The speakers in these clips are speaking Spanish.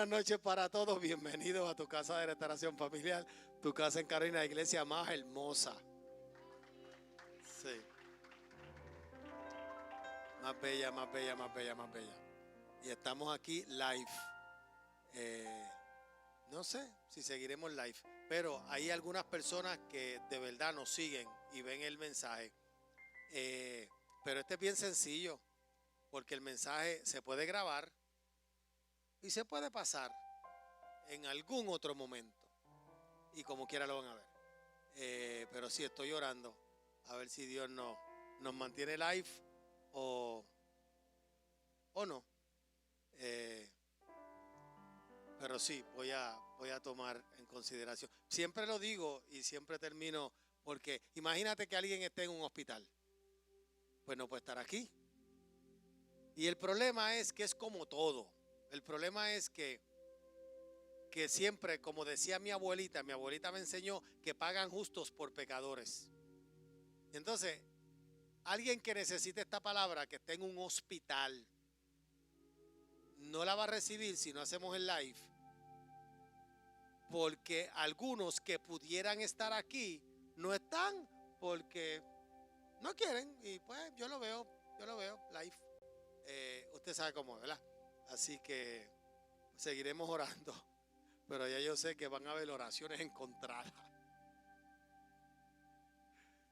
Buenas noches para todos. Bienvenidos a tu casa de restauración familiar, tu casa en Carolina, la iglesia más hermosa. Sí. Más bella, más bella, más bella, más bella. Y estamos aquí live. No sé si seguiremos live, pero hay algunas personas que de verdad nos siguen y ven el mensaje. Pero este es bien sencillo, porque el mensaje se puede grabar y se puede pasar en algún otro momento. Y como quiera lo van a ver. Pero sí, estoy orando a ver si Dios nos mantiene live o no. Pero sí, voy a tomar en consideración. Siempre lo digo y siempre termino, porque imagínate que alguien esté en un hospital. Pues no puede estar aquí. Y el problema es que es como todo. El problema es que siempre, como decía mi abuelita me enseñó que pagan justos por pecadores. Entonces, alguien que necesite esta palabra, que esté en un hospital, no la va a recibir si no hacemos el live. Porque algunos que pudieran estar aquí no están porque no quieren. Y pues yo lo veo live. Usted sabe cómo, ¿verdad? Así que seguiremos orando. Pero ya yo sé que van a haber oraciones encontradas.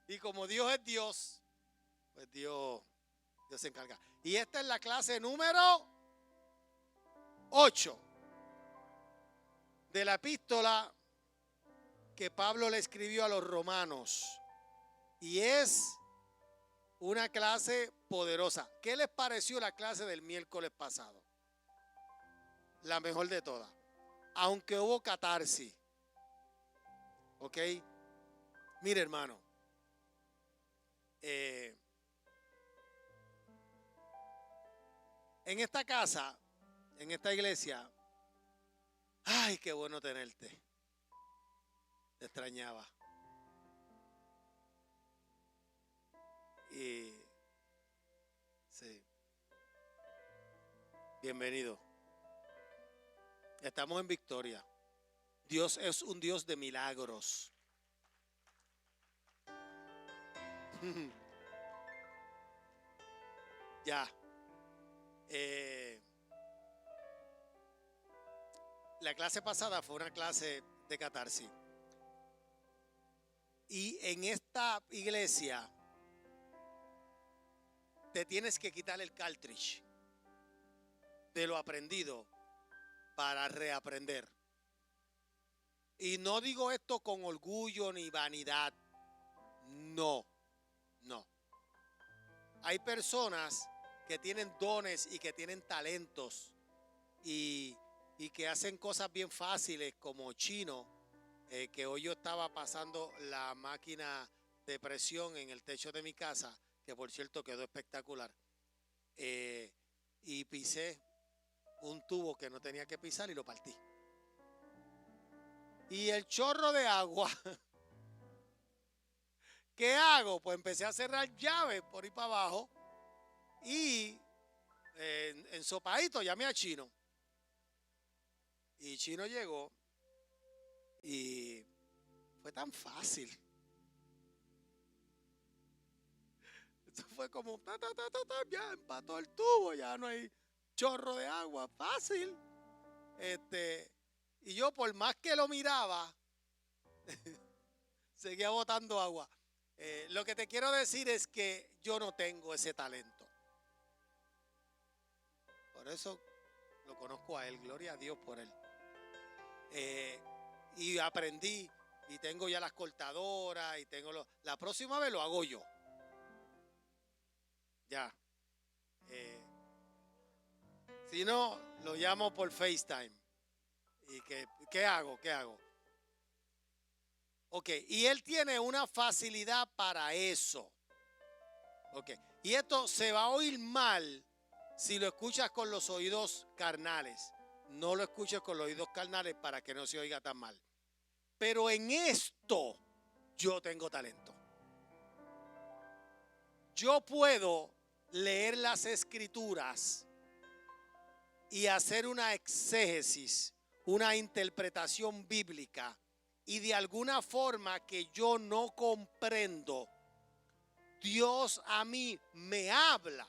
Y como Dios es Dios, pues Dios se encarga. Y esta es la clase número 8 de la epístola que Pablo le escribió a los romanos. Y es una clase poderosa. ¿Qué les pareció la clase del miércoles pasado? La mejor de todas. Aunque hubo catarsis. ¿Ok? Mire, hermano. En esta casa, en esta iglesia, ay, qué bueno tenerte. Te extrañaba. Y sí. Bienvenido. Estamos en victoria. Dios es un Dios de milagros. Ya. La clase pasada fue una clase de catarsis. Y en esta iglesia te tienes que quitar el cartridge de lo aprendido para reaprender. Y no digo esto con orgullo ni vanidad. No. Hay personas que tienen dones y que tienen talentos y que hacen cosas bien fáciles, como Chino, que hoy yo estaba pasando la máquina de presión en el techo de mi casa, que por cierto quedó espectacular, y pisé un tubo que no tenía que pisar y lo partí. Y el chorro de agua, ¿qué hago? Pues empecé a cerrar llaves por ahí para abajo y en sopadito llamé a Chino. Y Chino llegó y fue tan fácil. Esto fue como ya empató el tubo, ya no hay chorro de agua, fácil. Y yo, por más que lo miraba, seguía botando agua. Lo que te quiero decir es que yo no tengo ese talento. Por eso lo conozco a él, gloria a Dios por él. Y aprendí y tengo ya las cortadoras y tengo la próxima vez lo hago yo. Ya. Si no, lo llamo por FaceTime. ¿Y qué hago? Ok, y él tiene una facilidad para eso. Ok, y esto se va a oír mal si lo escuchas con los oídos carnales. No lo escuches con los oídos carnales para que no se oiga tan mal. Pero en esto yo tengo talento. Yo puedo leer las escrituras y hacer una exégesis, una interpretación bíblica, y de alguna forma que yo no comprendo, Dios a mí me habla.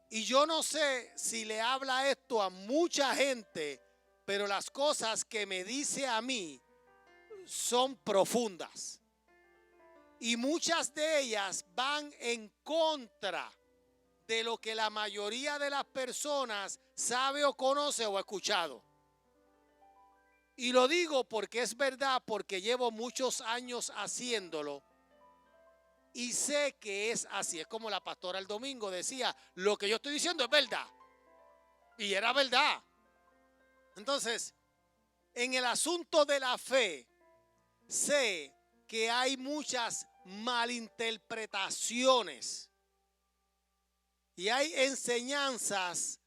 Y yo no sé si le habla esto a mucha gente, pero las cosas que me dice a mí son profundas. Y muchas de ellas van en contra de lo que la mayoría de las personas sabe o conoce o ha escuchado. Y lo digo porque es verdad, porque llevo muchos años haciéndolo y sé que es así. Es como la pastora el domingo decía, lo que yo estoy diciendo es verdad. Y era verdad. Entonces, en el asunto de la fe, sé que hay muchas malinterpretaciones y hay enseñanzas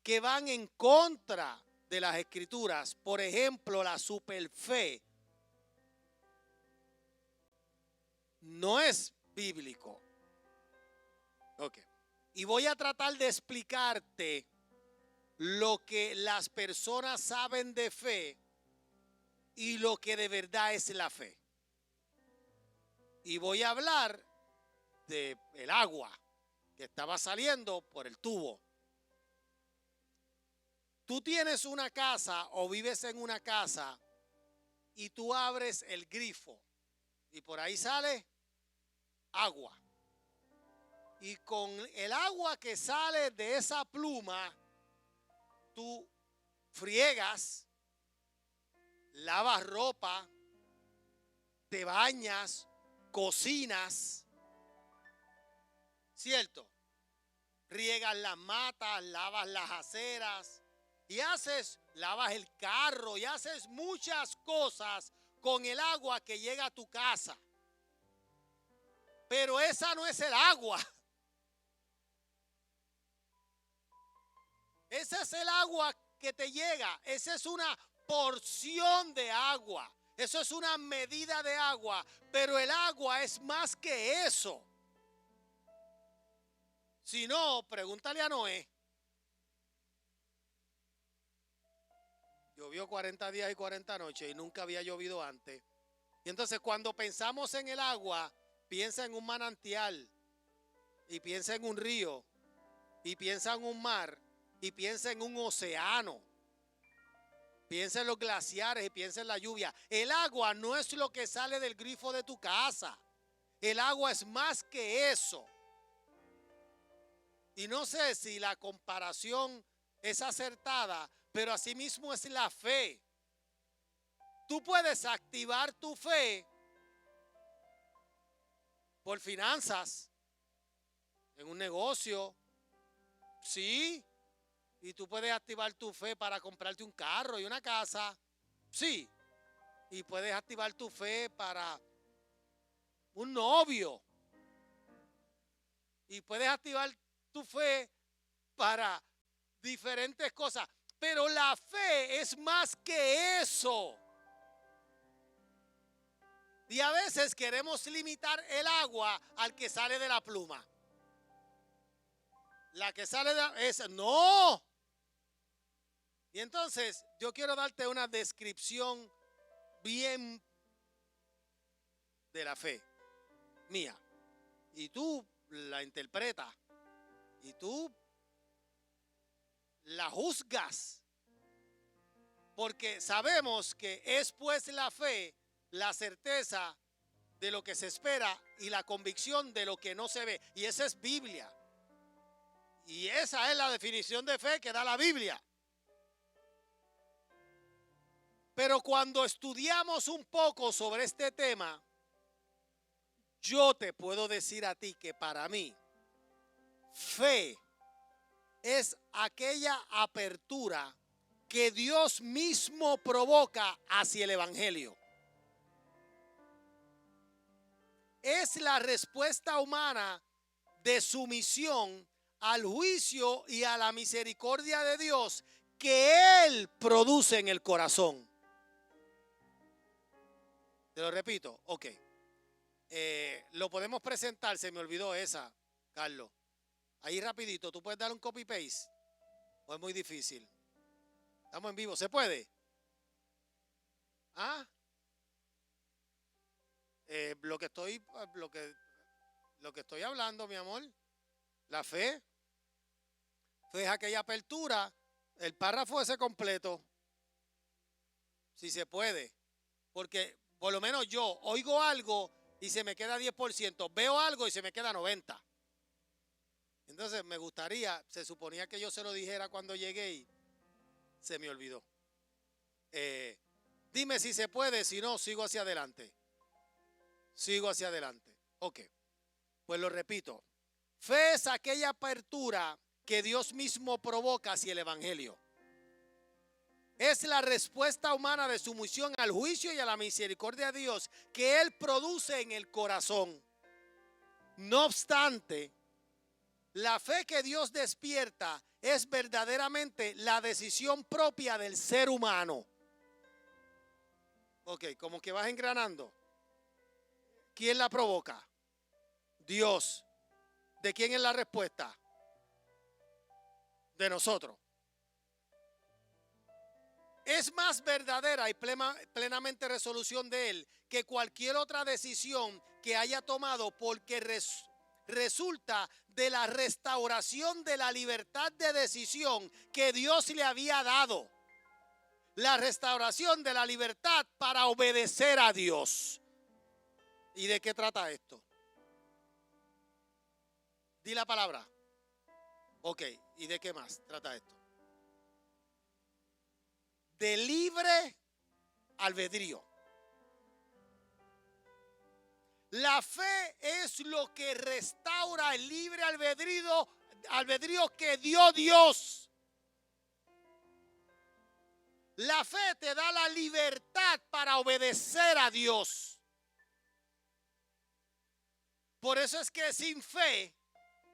que van en contra de las escrituras. Por ejemplo, la superfe no es bíblico. Ok. Y voy a tratar de explicarte lo que las personas saben de fe y lo que de verdad es la fe. Y voy a hablar de el agua que estaba saliendo por el tubo. Tú tienes una casa o vives en una casa y tú abres el grifo y por ahí sale agua. Y con el agua que sale de esa pluma, tú friegas, lavas ropa, te bañas, cocinas, ¿cierto? Riegas las matas, lavas las aceras y lavas el carro y haces muchas cosas con el agua que llega a tu casa. Pero esa no es el agua. Ese es el agua que te llega. Esa es una porción de agua. Eso es una medida de agua. Pero el agua es más que eso. Si no, pregúntale a Noé. Llovió 40 días y 40 noches y nunca había llovido antes. Y entonces cuando pensamos en el agua, piensa en un manantial. Y piensa en un río. Y piensa en un mar. Y piensa en un océano. Piensa en los glaciares y piensa en la lluvia. El agua no es lo que sale del grifo de tu casa. El agua es más que eso. Y no sé si la comparación es acertada, pero asimismo es la fe. Tú puedes activar tu fe por finanzas, en un negocio, sí. Y tú puedes activar tu fe para comprarte un carro y una casa, sí. Y puedes activar tu fe para un novio. Y puedes activar tu fe para diferentes cosas. Pero la fe es más que eso. Y a veces queremos limitar el agua al que sale de la pluma. La que sale de esa, no. Y entonces yo quiero darte una descripción bien de la fe mía. Y tú la interpretas. Y tú la juzgas. Porque sabemos que es pues la fe, la certeza de lo que se espera y la convicción de lo que no se ve. Y esa es Biblia. Y esa es la definición de fe que da la Biblia. Pero cuando estudiamos un poco sobre este tema, yo te puedo decir a ti que para mí, fe es aquella apertura que Dios mismo provoca hacia el Evangelio. Es la respuesta humana de sumisión al juicio y a la misericordia de Dios que Él produce en el corazón. Te lo repito, ok. Lo podemos presentar, se me olvidó esa, Carlos. Ahí rapidito, ¿tú puedes dar un copy-paste? ¿O es muy difícil? Estamos en vivo, ¿se puede? ¿Ah? Lo que estoy hablando, mi amor, la fe es aquella apertura, el párrafo ese completo, si se puede, porque por lo menos yo oigo algo y se me queda 10%, veo algo y se me queda 90%. Entonces me gustaría, se suponía que yo se lo dijera cuando llegué y se me olvidó. Dime si se puede, si no, sigo hacia adelante. Sigo hacia adelante. Ok, pues lo repito. Fe es aquella apertura que Dios mismo provoca hacia el evangelio. Es la respuesta humana de sumisión al juicio y a la misericordia de Dios que Él produce en el corazón. No obstante, la fe que Dios despierta es verdaderamente la decisión propia del ser humano. Ok, como que vas engranando. ¿Quién la provoca? Dios. ¿De quién es la respuesta? De nosotros. Es más verdadera y plenamente resolución de Él que cualquier otra decisión que haya tomado, porque resulta de la restauración de la libertad de decisión que Dios le había dado. La restauración de la libertad para obedecer a Dios. ¿Y de qué trata esto? Di la palabra. Ok, ¿y de qué más trata esto? De libre albedrío. La fe es lo que restaura el libre albedrío que dio Dios. La fe te da la libertad para obedecer a Dios. Por eso es que sin fe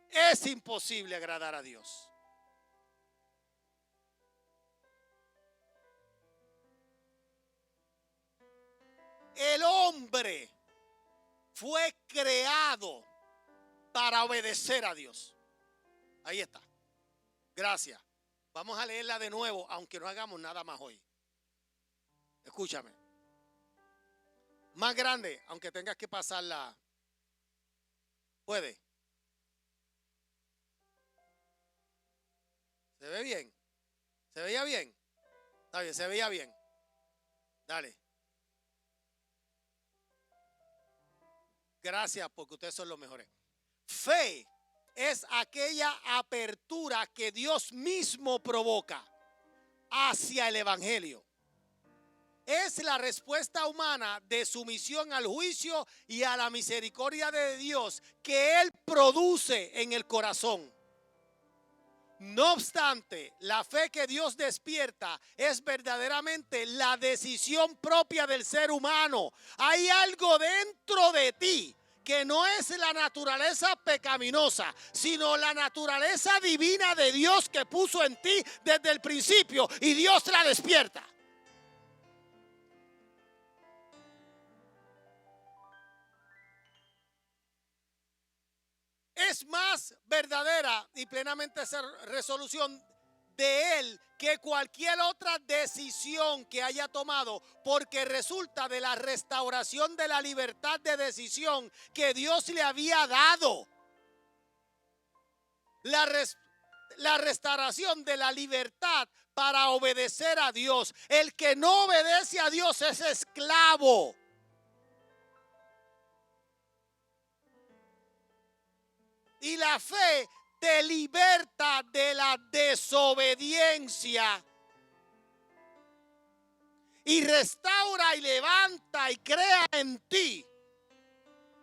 es imposible agradar a Dios. El hombre fue creado para obedecer a Dios. Ahí está. Gracias. Vamos a leerla de nuevo, aunque no hagamos nada más hoy. Escúchame. Más grande, aunque tengas que pasarla. ¿Puede? ¿Se ve bien? ¿Se veía bien? Está bien, se veía bien. Dale. Gracias, porque ustedes son los mejores. Fe es aquella apertura que Dios mismo provoca hacia el evangelio. Es la respuesta humana de sumisión al juicio y a la misericordia de Dios que Él produce en el corazón. No obstante, la fe que Dios despierta es verdaderamente la decisión propia del ser humano. Hay algo dentro de ti que no es la naturaleza pecaminosa, sino la naturaleza divina de Dios que puso en ti desde el principio, y Dios la despierta. Es más verdadera y plenamente resolución de Él que cualquier otra decisión que haya tomado, porque resulta de la restauración de la libertad de decisión que Dios le había dado. La restauración de la libertad para obedecer a Dios. El que no obedece a Dios es esclavo. Y la fe te liberta de la desobediencia. Y restaura y levanta y crea en ti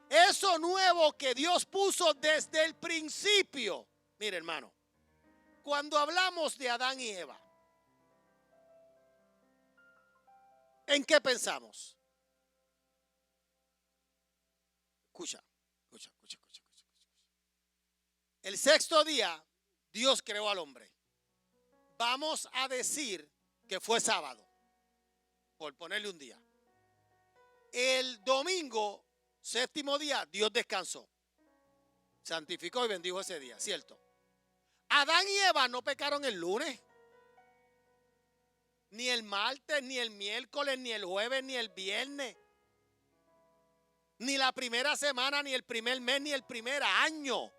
eso nuevo que Dios puso desde el principio. Mire, hermano, cuando hablamos de Adán y Eva, ¿en qué pensamos? Escucha. El sexto día, Dios creó al hombre. Vamos a decir que fue sábado, por ponerle un día. El domingo, séptimo día, Dios descansó. Santificó y bendijo ese día, ¿cierto? Adán y Eva no pecaron el lunes, ni el martes, ni el miércoles, ni el jueves, ni el viernes, ni la primera semana, ni el primer mes, ni el primer año.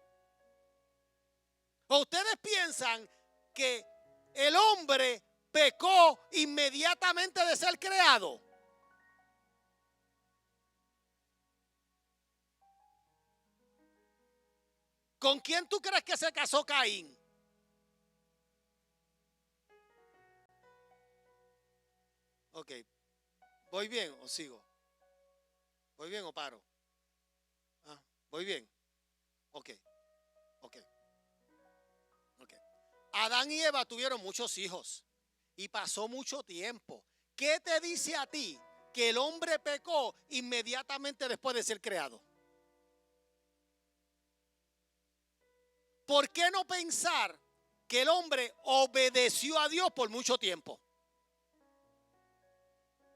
¿O ustedes piensan que el hombre pecó inmediatamente de ser creado? ¿Con quién tú crees que se casó Caín? Ok, ¿voy bien o sigo? ¿Voy bien o paro? Ah, ¿voy bien? Ok, ok, ok. Adán y Eva tuvieron muchos hijos y pasó mucho tiempo. ¿Qué te dice a ti que el hombre pecó inmediatamente después de ser creado? ¿Por qué no pensar que el hombre obedeció a Dios por mucho tiempo?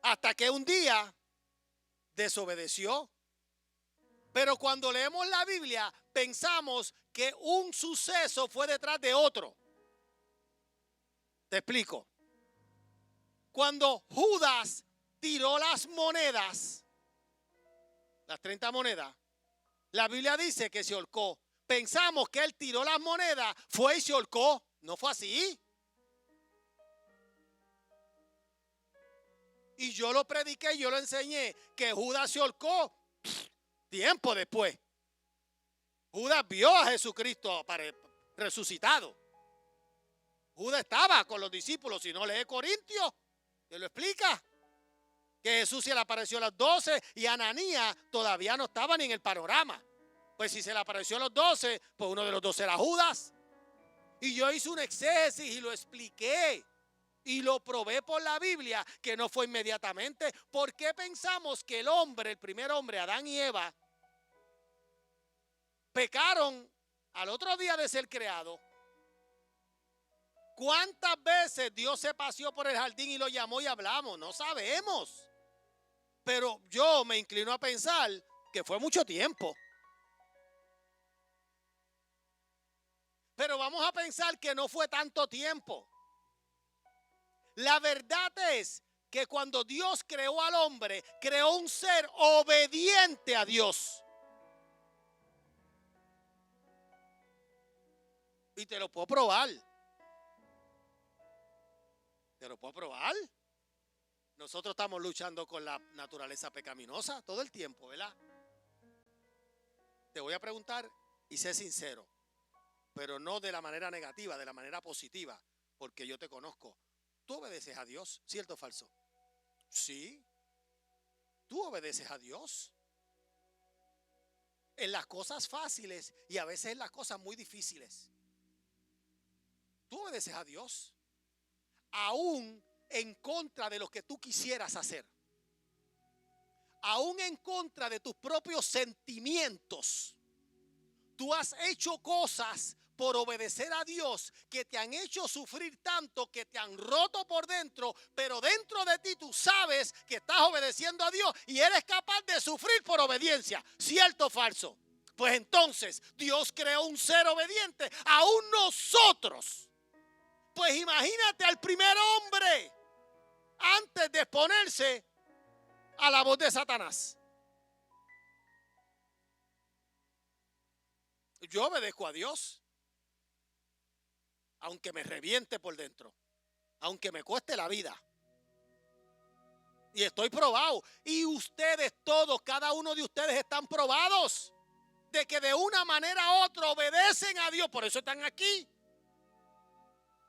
Hasta que un día desobedeció. Pero cuando leemos la Biblia, pensamos que un suceso fue detrás de otro. Te explico. Cuando Judas tiró las monedas, las 30 monedas, la Biblia dice que se ahorcó. Pensamos que él tiró las monedas, fue y se ahorcó. No fue así. Y yo lo prediqué, yo lo enseñé, que Judas se ahorcó tiempo después. Judas vio a Jesucristo resucitado. Judas estaba con los discípulos. Si no lee Corintios, te lo explica. Que Jesús se le apareció a las 12 y Ananías todavía no estaba ni en el panorama. Pues si se le apareció a los 12, pues uno de los 12 era Judas. Y yo hice un exégesis y lo expliqué. Y lo probé por la Biblia que no fue inmediatamente. ¿Por qué pensamos que el hombre, el primer hombre, Adán y Eva, pecaron al otro día de ser creado? ¿Cuántas veces Dios se paseó por el jardín y lo llamó y hablamos? No sabemos. Pero yo me inclino a pensar que fue mucho tiempo. Pero vamos a pensar que no fue tanto tiempo. La verdad es que cuando Dios creó al hombre, creó un ser obediente a Dios. Y te lo puedo probar. Te lo puedo probar. Nosotros estamos luchando con la naturaleza pecaminosa todo el tiempo, ¿verdad? Te voy a preguntar y sé sincero, pero no de la manera negativa, de la manera positiva, porque yo te conozco. ¿Tú obedeces a Dios? ¿Cierto o falso? Sí. ¿Tú obedeces a Dios? En las cosas fáciles y a veces en las cosas muy difíciles. ¿Tú obedeces a Dios? Aún en contra de lo que tú quisieras hacer. Aún en contra de tus propios sentimientos. Tú has hecho cosas por obedecer a Dios que te han hecho sufrir tanto, que te han roto por dentro, pero dentro de ti tú sabes que estás obedeciendo a Dios y eres capaz de sufrir por obediencia. ¿Cierto o falso? Pues entonces Dios creó un ser obediente, aún nosotros. Pues imagínate al primer hombre antes de exponerse a la voz de Satanás. Yo obedezco a Dios, aunque me reviente por dentro, aunque me cueste la vida. Y estoy probado. Y ustedes todos, cada uno de ustedes están probados de que de una manera u otra obedecen a Dios. Por eso están aquí.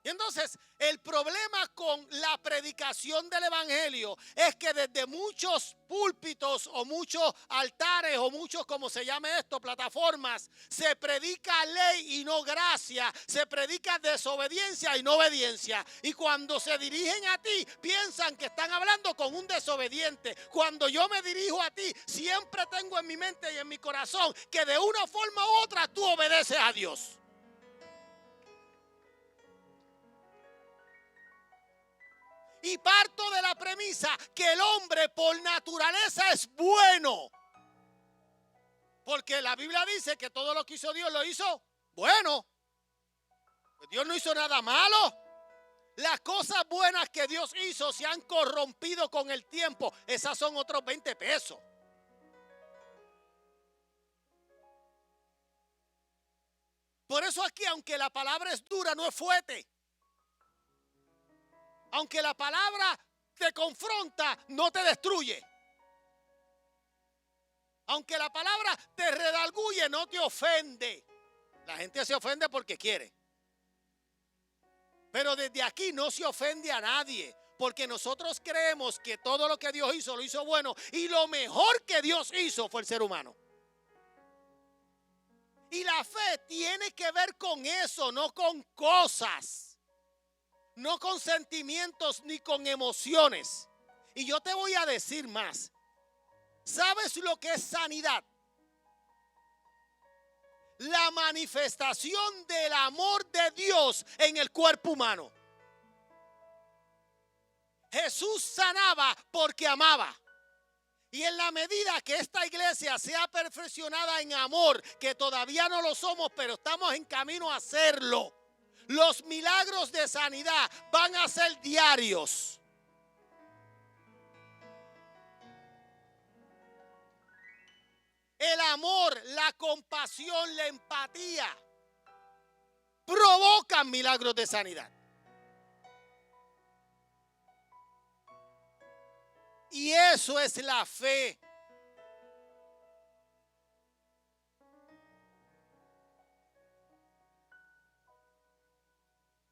Y entonces el problema con la predicación del evangelio es que desde muchos púlpitos o muchos altares o muchos, como se llame esto, plataformas, se predica ley y no gracia, se predica desobediencia y no obediencia. Y cuando se dirigen a ti, piensan que están hablando con un desobediente. Cuando yo me dirijo a ti, siempre tengo en mi mente y en mi corazón que de una forma u otra tú obedeces a Dios. Y parto de la premisa que el hombre por naturaleza es bueno. Porque la Biblia dice que todo lo que hizo Dios lo hizo bueno. Pues Dios no hizo nada malo. Las cosas buenas que Dios hizo se han corrompido con el tiempo. Esas son otros 20 pesos. Por eso aquí, aunque la palabra es dura, no es fuerte. Aunque la palabra te confronta, no te destruye. Aunque la palabra te redarguye, no te ofende. La gente se ofende porque quiere. Pero desde aquí no se ofende a nadie. Porque nosotros creemos que todo lo que Dios hizo, lo hizo bueno. Y lo mejor que Dios hizo fue el ser humano. Y la fe tiene que ver con eso, no con cosas. No con sentimientos ni con emociones. Y yo te voy a decir más. ¿Sabes lo que es sanidad? La manifestación del amor de Dios en el cuerpo humano. Jesús sanaba porque amaba. Y en la medida que esta iglesia sea perfeccionada en amor, que todavía no lo somos, pero estamos en camino a hacerlo, los milagros de sanidad van a ser diarios. El amor, la compasión, la empatía provocan milagros de sanidad. Y eso es la fe.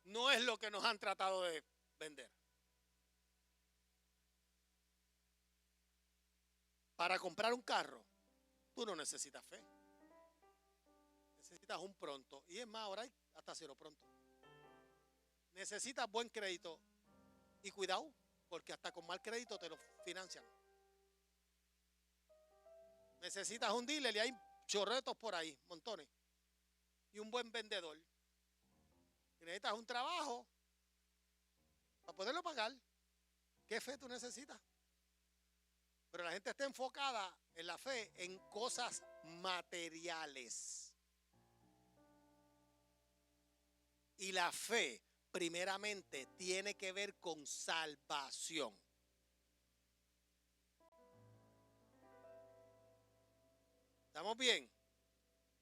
No es lo que nos han tratado de vender. Para comprar un carro, tú no necesitas fe. Necesitas un pronto. Y es más, ahora hay hasta cero pronto. Necesitas buen crédito. Y cuidado, porque hasta con mal crédito te lo financian. Necesitas un dealer y hay chorretos por ahí, montones. Y un buen vendedor. Y necesitas un trabajo para poderlo pagar. ¿Qué fe tú necesitas? Pero la gente está enfocada en la fe en cosas materiales. Y la fe, primeramente, tiene que ver con salvación. ¿Estamos bien?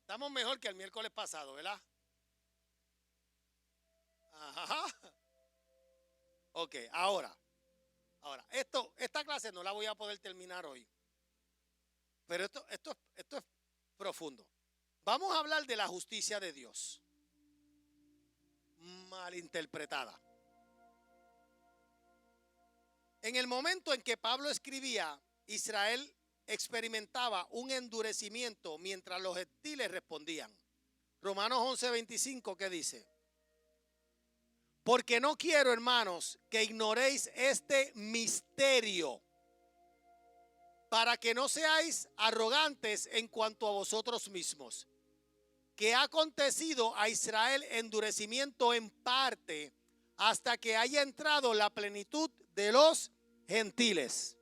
Estamos mejor que el miércoles pasado, ¿verdad? Ajá. Ok, ahora, esta clase no la voy a poder terminar hoy. Pero esto es profundo. Vamos a hablar de la justicia de Dios. Malinterpretada. En el momento en que Pablo escribía, Israel experimentaba un endurecimiento mientras los gentiles respondían. Romanos 11:25, ¿qué dice? Porque no quiero, hermanos, que ignoréis este misterio, para que no seáis arrogantes en cuanto a vosotros mismos, que ha acontecido a Israel endurecimiento en parte hasta que haya entrado la plenitud de los gentiles.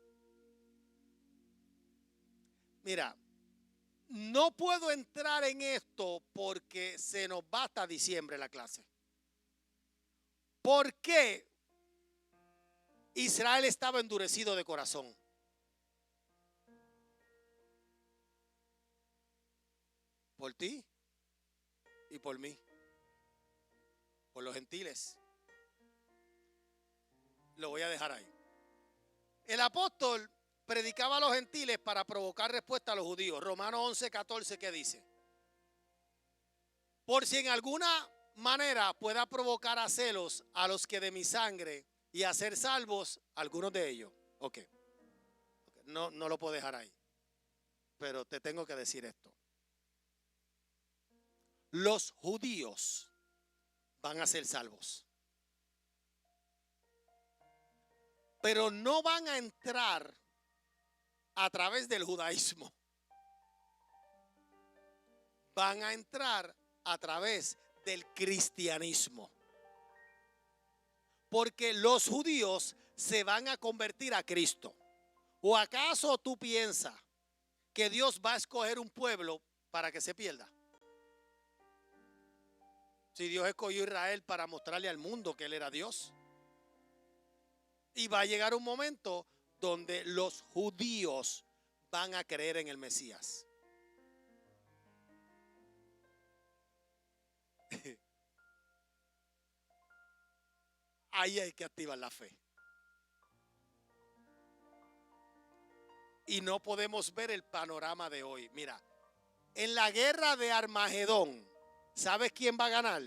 Mira, no puedo entrar en esto porque se nos va hasta diciembre la clase. ¿Por qué Israel estaba endurecido de corazón? Por ti y por mí, por los gentiles. Lo voy a dejar ahí. El apóstol predicaba a los gentiles para provocar respuesta a los judíos. Romanos 11:14, ¿qué dice? Por si en alguna manera pueda provocar a celos a los que de mi sangre y hacer salvos algunos de ellos. Ok. No lo puedo dejar ahí. Pero te tengo que decir esto. Los judíos van a ser salvos. Pero no van a entrar a través del judaísmo. Van a entrar a través del cristianismo. Porque los judíos se van a convertir a Cristo. ¿O acaso tú piensas que Dios va a escoger un pueblo para que se pierda? Si Dios escogió a Israel para mostrarle al mundo que Él era Dios. Y va a llegar un momento donde los judíos van a creer en el Mesías. Ahí hay que activar la fe. Y no podemos ver el panorama de hoy. Mira, en la guerra de Armagedón, ¿sabes quién va a ganar?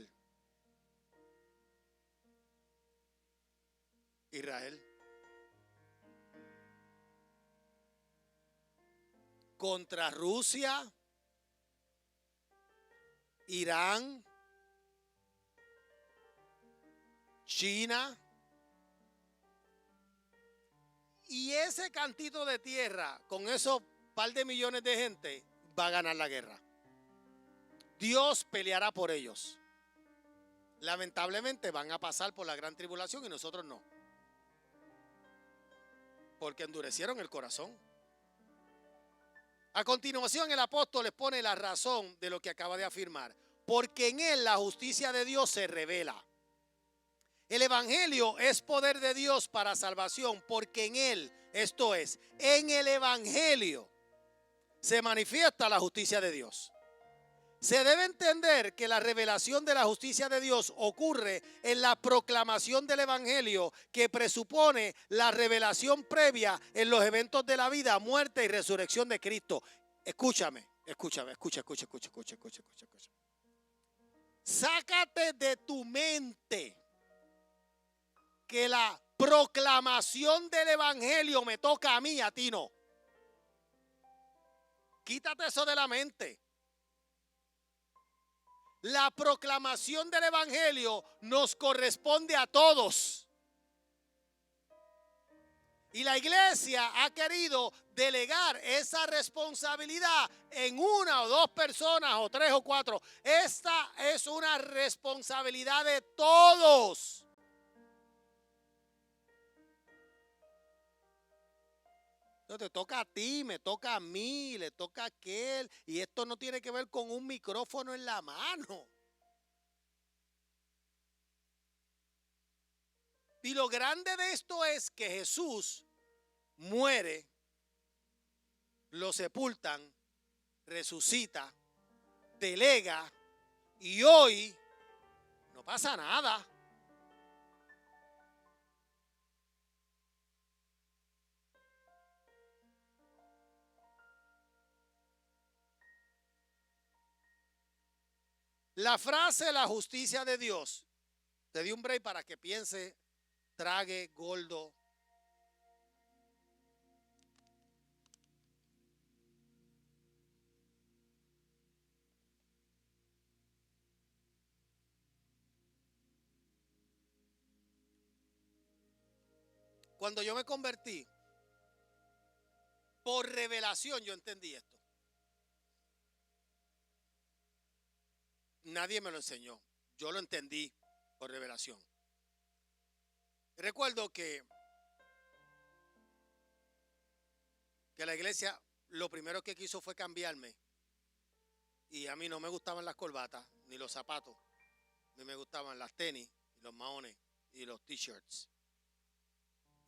Israel. Contra Rusia, Irán, China. Y ese cantito de tierra, con esos par de millones de gente, va a ganar la guerra. Dios peleará por ellos. Lamentablemente van a pasar por la gran tribulación y nosotros no. Porque endurecieron el corazón. A continuación el apóstol les pone la razón de lo que acaba de afirmar. Porque en él la justicia de Dios se revela. El evangelio es poder de Dios para salvación, porque en él, esto es, en el evangelio se manifiesta la justicia de Dios. Se debe entender que la revelación de la justicia de Dios ocurre en la proclamación del evangelio, que presupone la revelación previa en los eventos de la vida, muerte y resurrección de Cristo. Escucha. Sácate de tu mente que la proclamación del evangelio me toca a mí, a ti no. Quítate eso de la mente. La proclamación del evangelio nos corresponde a todos. Y la iglesia ha querido delegar esa responsabilidad en una o dos personas o tres o cuatro. Esta es una responsabilidad de todos. Te toca a ti, me toca a mí, le toca a aquel. Y esto no tiene que ver con un micrófono en la mano. Y lo grande de esto es que Jesús muere, lo sepultan, resucita, delega y hoy no pasa nada. La frase la justicia de Dios, te di un break para que piense, trague, gordo. Cuando yo me convertí, por revelación yo entendí esto. Nadie me lo enseñó. Yo lo entendí por revelación. Recuerdo que la iglesia lo primero que quiso fue cambiarme. Y a mí no me gustaban las corbatas ni los zapatos. A mí me gustaban las tenis, los maones y los t-shirts.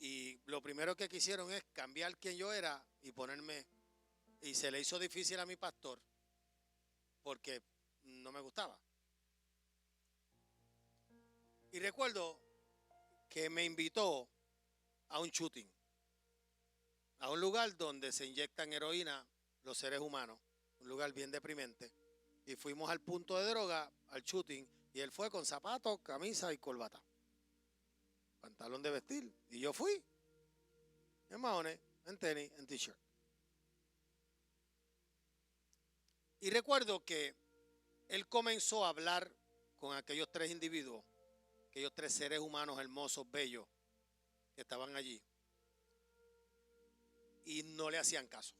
Y lo primero que quisieron es cambiar quién yo era y ponerme. Y se le hizo difícil a mi pastor porque no me gustaba. Y recuerdo que me invitó a un shooting, a un lugar donde se inyectan heroína los seres humanos, un lugar bien deprimente. Y fuimos al punto de droga, al shooting, y él fue con zapatos, camisa y corbata, pantalón de vestir. Y yo fui en maones, en tenis, en t-shirt. Y recuerdo que él comenzó a hablar con aquellos tres individuos, aquellos tres seres humanos hermosos, bellos, que estaban allí. Y no le hacían caso.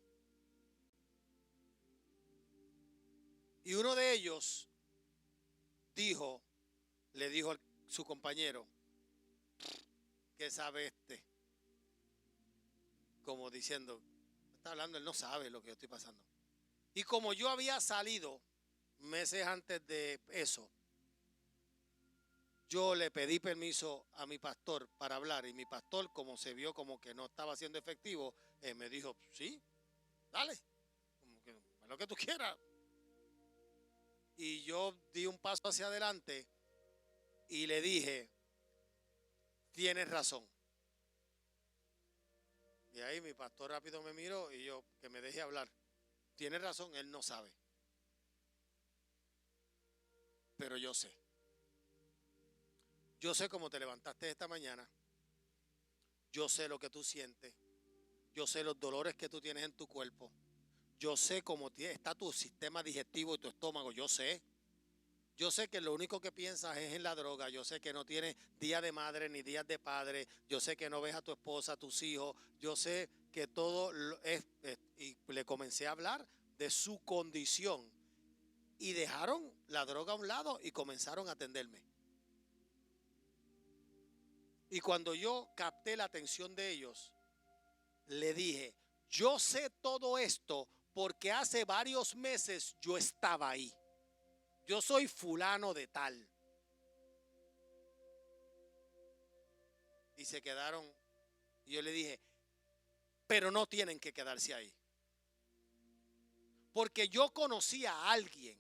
Y uno de ellos le dijo a su compañero, ¿qué sabe este? Como diciendo, está hablando, él no sabe lo que yo estoy pasando. Y como yo había salido meses antes de eso, yo le pedí permiso a mi pastor para hablar y mi pastor, como se vio como que no estaba siendo efectivo, me dijo, sí, dale, como que, haz lo que tú quieras. Y yo di un paso hacia adelante y le dije, tienes razón. Y ahí mi pastor rápido me miró y yo, que me deje hablar. Tienes razón, él no sabe. Pero yo sé. Yo sé cómo te levantaste esta mañana. Yo sé lo que tú sientes. Yo sé los dolores que tú tienes en tu cuerpo. Yo sé cómo está tu sistema digestivo y tu estómago. Yo sé. Yo sé que lo único que piensas es en la droga. Yo sé que no tienes día de madre ni días de padre. Yo sé que no ves a tu esposa, a tus hijos. Yo sé que todo y le comencé a hablar de su condición. Y dejaron la droga a un lado y comenzaron a atenderme. Y cuando yo capté la atención de ellos, le dije, yo sé todo esto porque hace varios meses yo estaba ahí. Yo soy fulano de tal. Y se quedaron. Y yo le dije, pero no tienen que quedarse ahí. Porque yo conocí a alguien.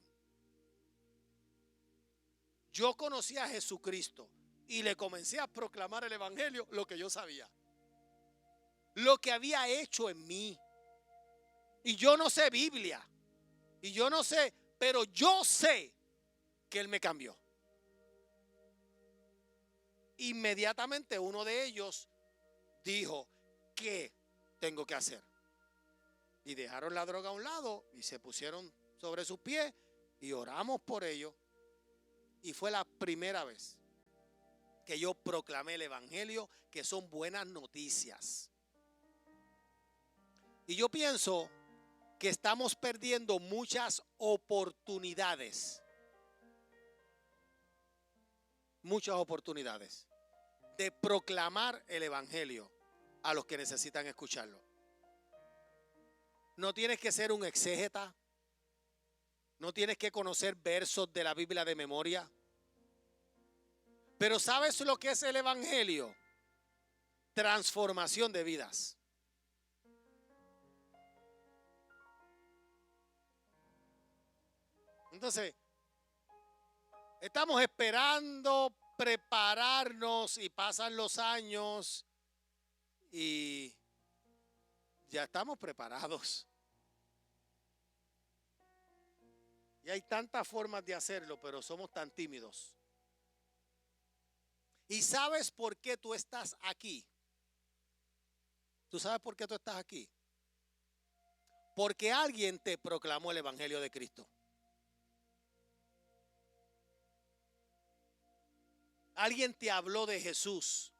Yo conocí a Jesucristo. Y le comencé a proclamar el evangelio, lo que yo sabía. Lo que había hecho en mí. Y yo no sé Biblia. Y yo no sé, pero yo sé que Él me cambió. Inmediatamente uno de ellos dijo, ¿qué tengo que hacer? Y dejaron la droga a un lado y se pusieron sobre sus pies y oramos por ellos. Y fue la primera vez que yo proclamé el evangelio, que son buenas noticias. Y yo pienso que estamos perdiendo muchas oportunidades. Muchas oportunidades de proclamar el evangelio a los que necesitan escucharlo. No tienes que ser un exégeta. No tienes que conocer versos de la Biblia de memoria. Pero ¿sabes lo que es el evangelio? Transformación de vidas. Entonces, estamos esperando prepararnos y pasan los años y ya estamos preparados. Y hay tantas formas de hacerlo, pero somos tan tímidos. ¿Y sabes por qué tú estás aquí? ¿Tú sabes por qué tú estás aquí? Porque alguien te proclamó el evangelio de Cristo. Alguien te habló de Jesús.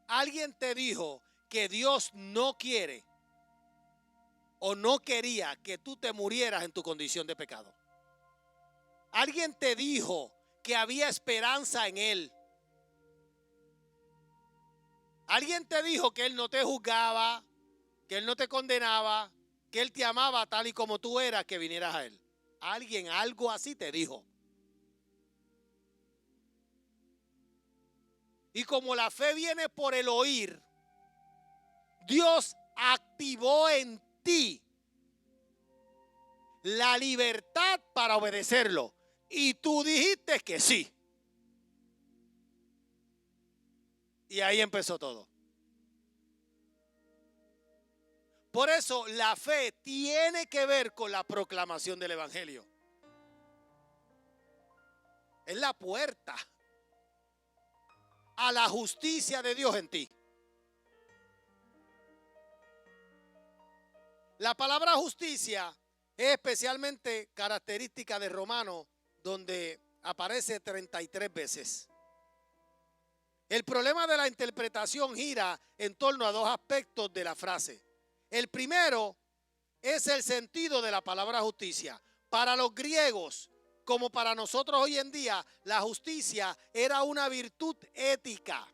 Alguien te dijo que Dios no quiere o no quería que tú te murieras en tu condición de pecado. Alguien te dijo que había esperanza en Él. Alguien te dijo que Él no te juzgaba, que Él no te condenaba, que Él te amaba tal y como tú eras, que vinieras a Él. Alguien algo así te dijo. Y como la fe viene por el oír, Dios activó en ti la libertad para obedecerlo. Y tú dijiste que sí. Y ahí empezó todo. Por eso la fe tiene que ver con la proclamación del evangelio. Es la puerta a la justicia de Dios en ti. La palabra justicia es especialmente característica de Romanos, donde aparece 33 veces. El problema de la interpretación gira en torno a dos aspectos de la frase. El primero es el sentido de la palabra justicia. Para los griegos, como para nosotros hoy en día, la justicia era una virtud ética.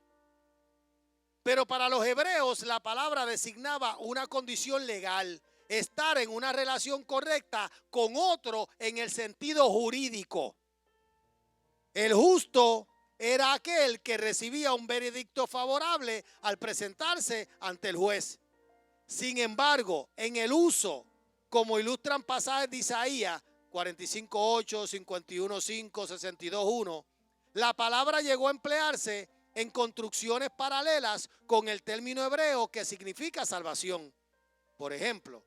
Pero para los hebreos la palabra designaba una condición legal, estar en una relación correcta con otro en el sentido jurídico. El justo era aquel que recibía un veredicto favorable al presentarse ante el juez. Sin embargo, en el uso, como ilustran pasajes de Isaías 45:8, 51:5, 62:1, la palabra llegó a emplearse en construcciones paralelas con el término hebreo que significa salvación. Por ejemplo,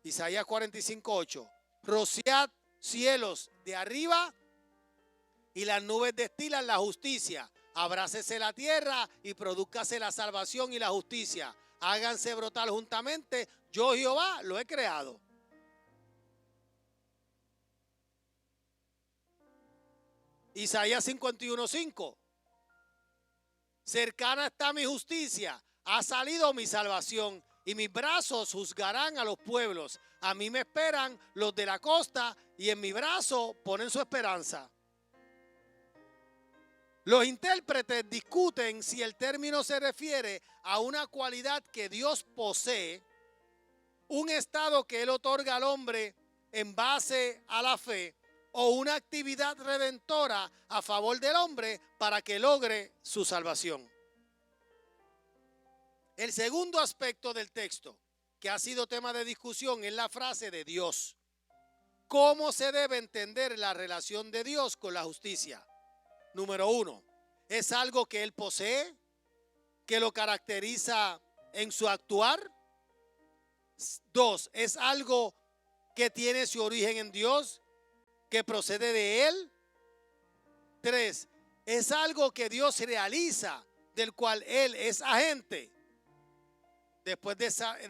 Isaías 45:8, rociad cielos de arriba y las nubes destilan la justicia. Abrácese la tierra y produzcase la salvación y la justicia. Háganse brotar juntamente. Yo, Jehová, lo he creado. Isaías 51:5. Cercana está mi justicia, ha salido mi salvación y mis brazos juzgarán a los pueblos. A mí me esperan los de la costa y en mi brazo ponen su esperanza. Los intérpretes discuten si el término se refiere a una cualidad que Dios posee, un estado que Él otorga al hombre en base a la fe, o una actividad redentora a favor del hombre para que logre su salvación. El segundo aspecto del texto que ha sido tema de discusión es la frase de Dios. ¿Cómo se debe entender la relación de Dios con la justicia? Número uno, ¿es algo que Él posee, que lo caracteriza en su actuar? Dos, ¿es algo que tiene su origen en Dios, que procede de Él? Tres, ¿es algo que Dios realiza, del cual Él es agente? Después de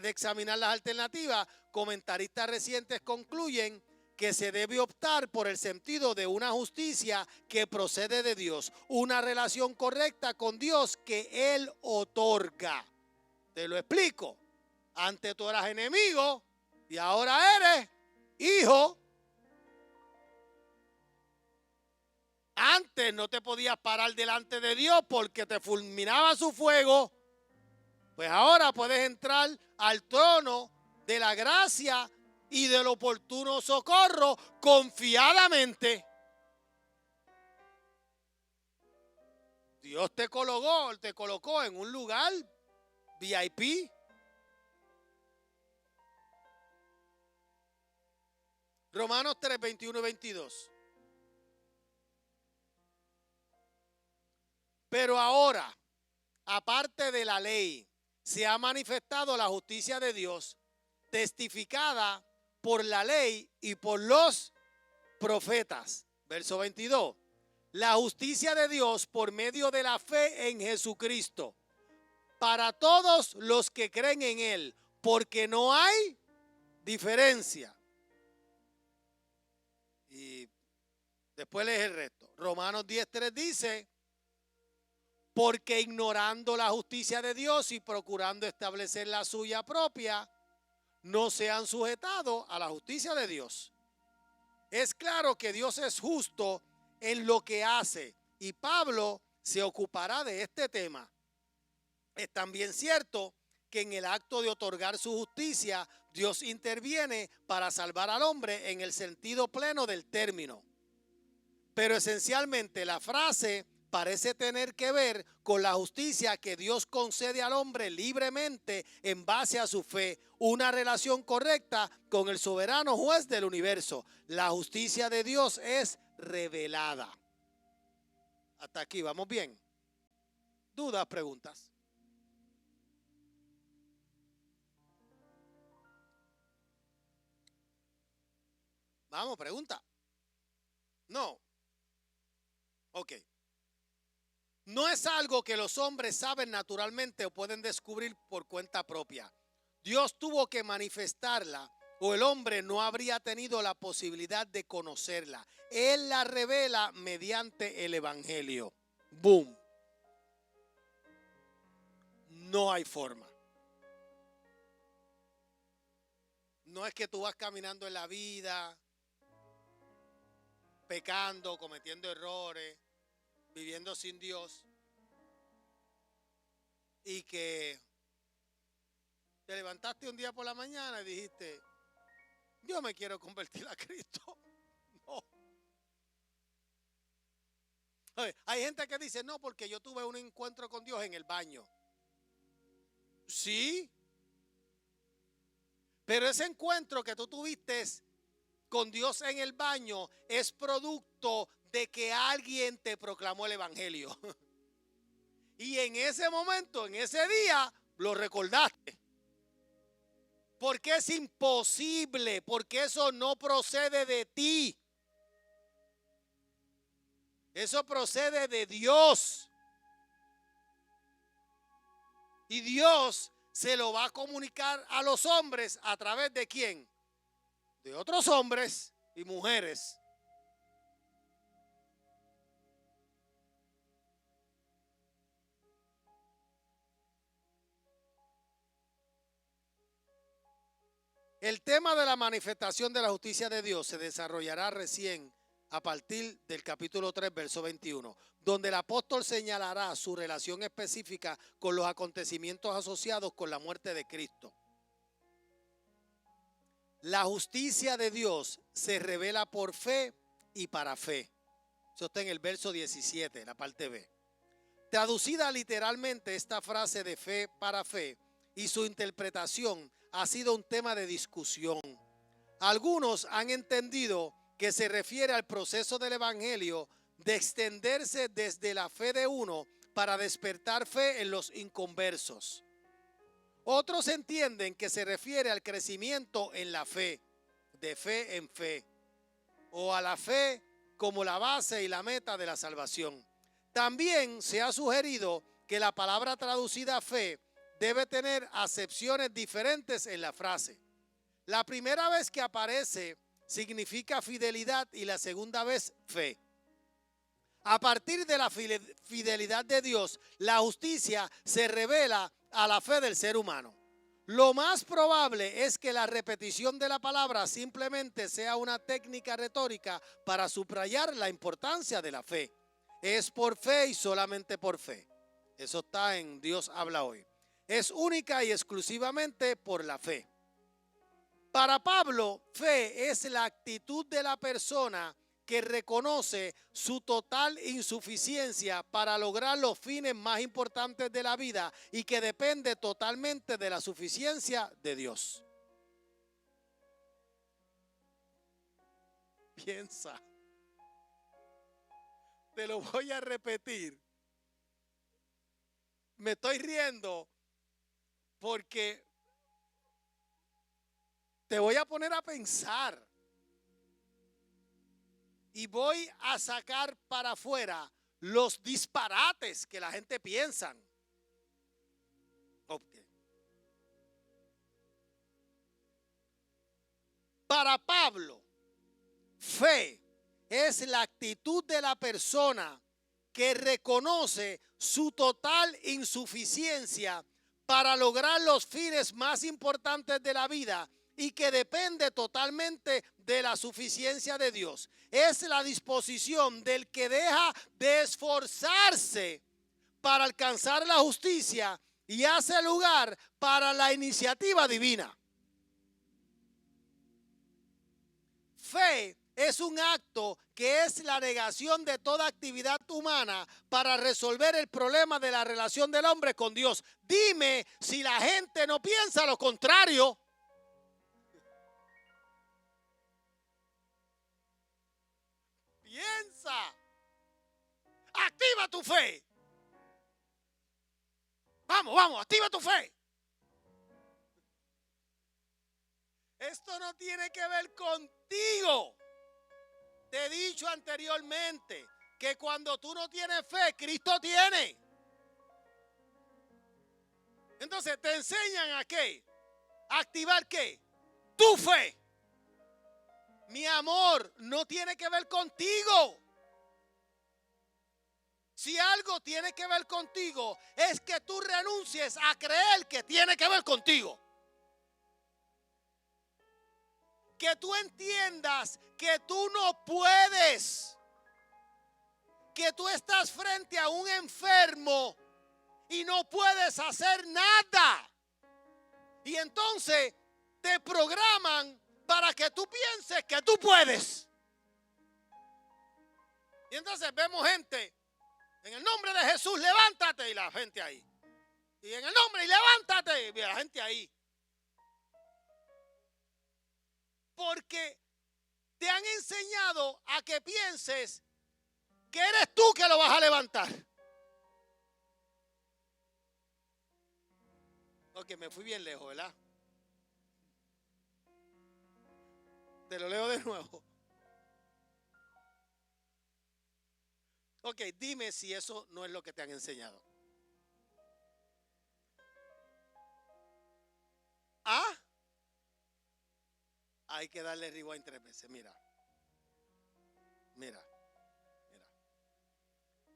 examinar las alternativas, comentaristas recientes concluyen que se debe optar por el sentido de una justicia que procede de Dios, una relación correcta con Dios que Él otorga. Te lo explico. Antes tú eras enemigo y ahora eres hijo. Antes no te podías parar delante de Dios porque te fulminaba su fuego. Pues ahora puedes entrar al trono de la gracia y del oportuno socorro confiadamente. Dios te colocó en un lugar VIP. Romanos 3, 21 y 22. Pero ahora, aparte de la ley, se ha manifestado la justicia de Dios, testificada por la ley y por los profetas. Verso 22. La justicia de Dios por medio de la fe en Jesucristo, para todos los que creen en Él, porque no hay diferencia. Y después lees el resto. Romanos 10:3 dice, porque ignorando la justicia de Dios y procurando establecer la suya propia, no se han sujetado a la justicia de Dios. Es claro que Dios es justo en lo que hace y Pablo se ocupará de este tema. Es también cierto que en el acto de otorgar su justicia, Dios interviene para salvar al hombre en el sentido pleno del término. Pero esencialmente la frase parece tener que ver con la justicia que Dios concede al hombre libremente en base a su fe, una relación correcta con el soberano juez del universo. La justicia de Dios es revelada. Hasta aquí, ¿vamos bien? ¿Dudas, preguntas? Vamos, pregunta. No. Ok. No es algo que los hombres saben naturalmente o pueden descubrir por cuenta propia. Dios tuvo que manifestarla o el hombre no habría tenido la posibilidad de conocerla. Él la revela mediante el evangelio. Boom. No hay forma. No es que tú vas caminando en la vida, pecando, cometiendo errores, viviendo sin Dios, y que te levantaste un día por la mañana y dijiste, yo me quiero convertir a Cristo. No. Hay gente que dice, no, porque yo tuve un encuentro con Dios en el baño. Sí, pero ese encuentro que tú tuviste con Dios en el baño es producto de que alguien te proclamó el evangelio. Y en ese momento, en ese día, lo recordaste. Porque es imposible, porque eso no procede de ti. Eso procede de Dios. Y Dios se lo va a comunicar a los hombres a través de ¿quién? De otros hombres y mujeres. El tema de la manifestación de la justicia de Dios se desarrollará recién a partir del capítulo 3, verso 21, donde el apóstol señalará su relación específica con los acontecimientos asociados con la muerte de Cristo. La justicia de Dios se revela por fe y para fe. Eso está en el verso 17, la parte B. Traducida literalmente, esta frase de fe para fe y su interpretación ha sido un tema de discusión. Algunos han entendido que se refiere al proceso del evangelio de extenderse desde la fe de uno para despertar fe en los inconversos. Otros entienden que se refiere al crecimiento en la fe, de fe en fe, o a la fe como la base y la meta de la salvación. También se ha sugerido que la palabra traducida fe debe tener acepciones diferentes en la frase. La primera vez que aparece significa fidelidad y la segunda vez fe. A partir de la fidelidad de Dios, la justicia se revela a la fe del ser humano. Lo más probable es que la repetición de la palabra simplemente sea una técnica retórica para subrayar la importancia de la fe. Es por fe y solamente por fe. Eso está en Dios habla hoy. Es única y exclusivamente por la fe. Para Pablo, fe es la actitud de la persona que reconoce su total insuficiencia para lograr los fines más importantes de la vida y que depende totalmente de la suficiencia de Dios. Piensa. Te lo voy a repetir. Me estoy riendo porque te voy a poner a pensar y voy a sacar para afuera los disparates que la gente piensa. Okay. Para Pablo, fe es la actitud de la persona que reconoce su total insuficiencia para lograr los fines más importantes de la vida y que depende totalmente de la suficiencia de Dios. Es la disposición del que deja de esforzarse para alcanzar la justicia y hace lugar para la iniciativa divina. Fe es un acto que es la negación de toda actividad humana para resolver el problema de la relación del hombre con Dios. Dime si la gente no piensa lo contrario. Piensa. Activa tu fe. Vamos, activa tu fe. Esto no tiene que ver contigo. Te he dicho anteriormente que cuando tú no tienes fe, Cristo tiene. Entonces te enseñan a qué, a activar qué, tu fe. Mi amor, no tiene que ver contigo. Si algo tiene que ver contigo, es que tú renuncies a creer que tiene que ver contigo. Que tú entiendas que tú no puedes. Que tú estás frente a un enfermo y no puedes hacer nada. Y entonces te programan para que tú pienses que tú puedes. Y entonces vemos gente En el nombre de Jesús, levántate. Y la gente ahí. Y en el nombre, y levántate. Y la gente ahí. Porque te han enseñado a que pienses que eres tú que lo vas a levantar. Ok, me fui bien lejos, ¿verdad? Te lo leo de nuevo. Ok, dime si eso no es lo que te han enseñado. Ah, hay que darle rewind 3 veces. Mira.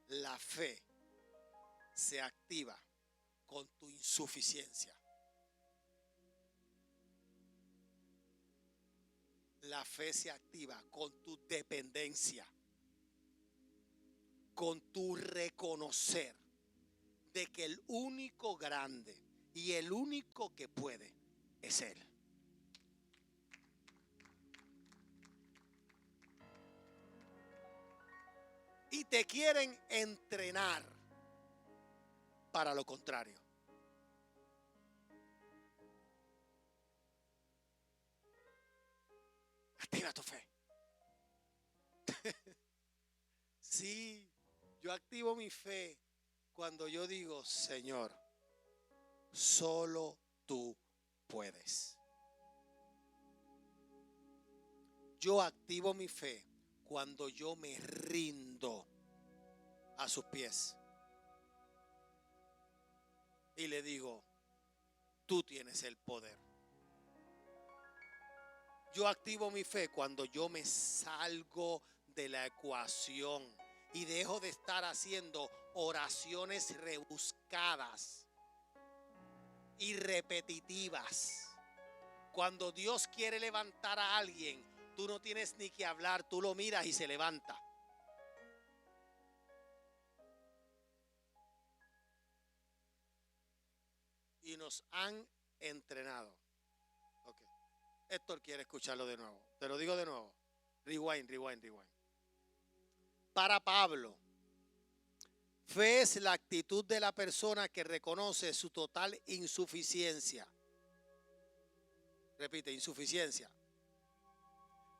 La fe se activa con tu insuficiencia. La fe se activa con tu dependencia, con tu reconocer de que el único grande y el único que puede es Él. Y te quieren entrenar para lo contrario. Activa tu fe. Sí, yo activo mi fe cuando yo digo, Señor, solo tú puedes. Yo activo mi fe cuando yo me rindo a sus pies y le digo, tú tienes el poder. Yo activo mi fe cuando yo me salgo de la ecuación y dejo de estar haciendo oraciones rebuscadas y repetitivas. Cuando Dios quiere levantar a alguien, tú no tienes ni que hablar, tú lo miras y se levanta. Y nos han entrenado. Okay. Héctor quiere escucharlo de nuevo. Te lo digo de nuevo. Rewind. Para Pablo, fe es la actitud de la persona que reconoce su total insuficiencia. Repite, insuficiencia.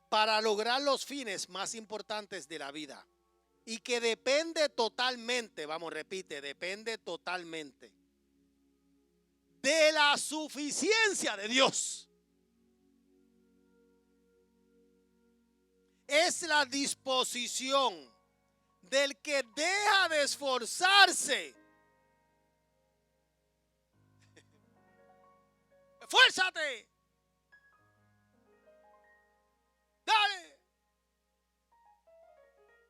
Para lograr los fines más importantes de la vida. Y que depende totalmente, depende totalmente de la suficiencia de Dios. Es la disposición del que deja de esforzarse. Esfuérzate. Dale.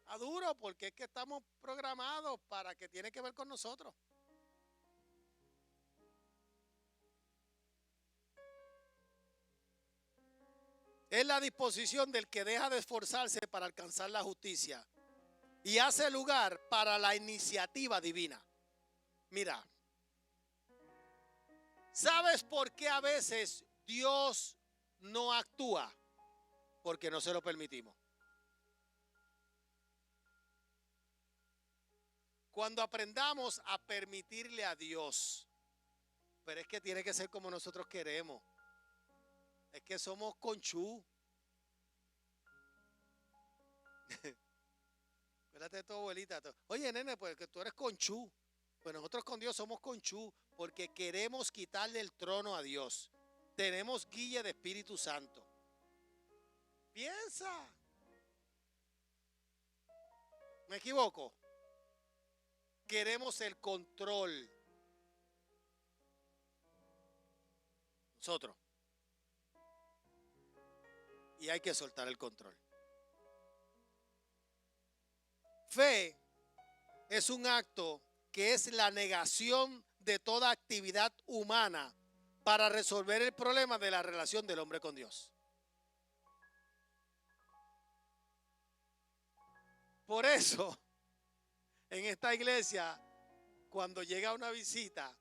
A duro, porque es que estamos programados para que tiene que ver con nosotros. Es la disposición del que deja de esforzarse para alcanzar la justicia y hace lugar para la iniciativa divina. Mira, ¿sabes por qué a veces Dios no actúa? Porque no se lo permitimos. Cuando aprendamos a permitirle a Dios, pero es que tiene que ser como nosotros queremos. Es que somos conchú. Espérate de tu abuelita. Oye, nene, pues que tú eres conchú. Pues nosotros con Dios somos conchú porque queremos quitarle el trono a Dios. Tenemos guía de Espíritu Santo. Piensa. ¿Me equivoco? Queremos el control. Nosotros. Y hay que soltar el control. Fe es un acto que es la negación de toda actividad humana para resolver el problema de la relación del hombre con Dios. Por eso, en esta iglesia, cuando llega una visita,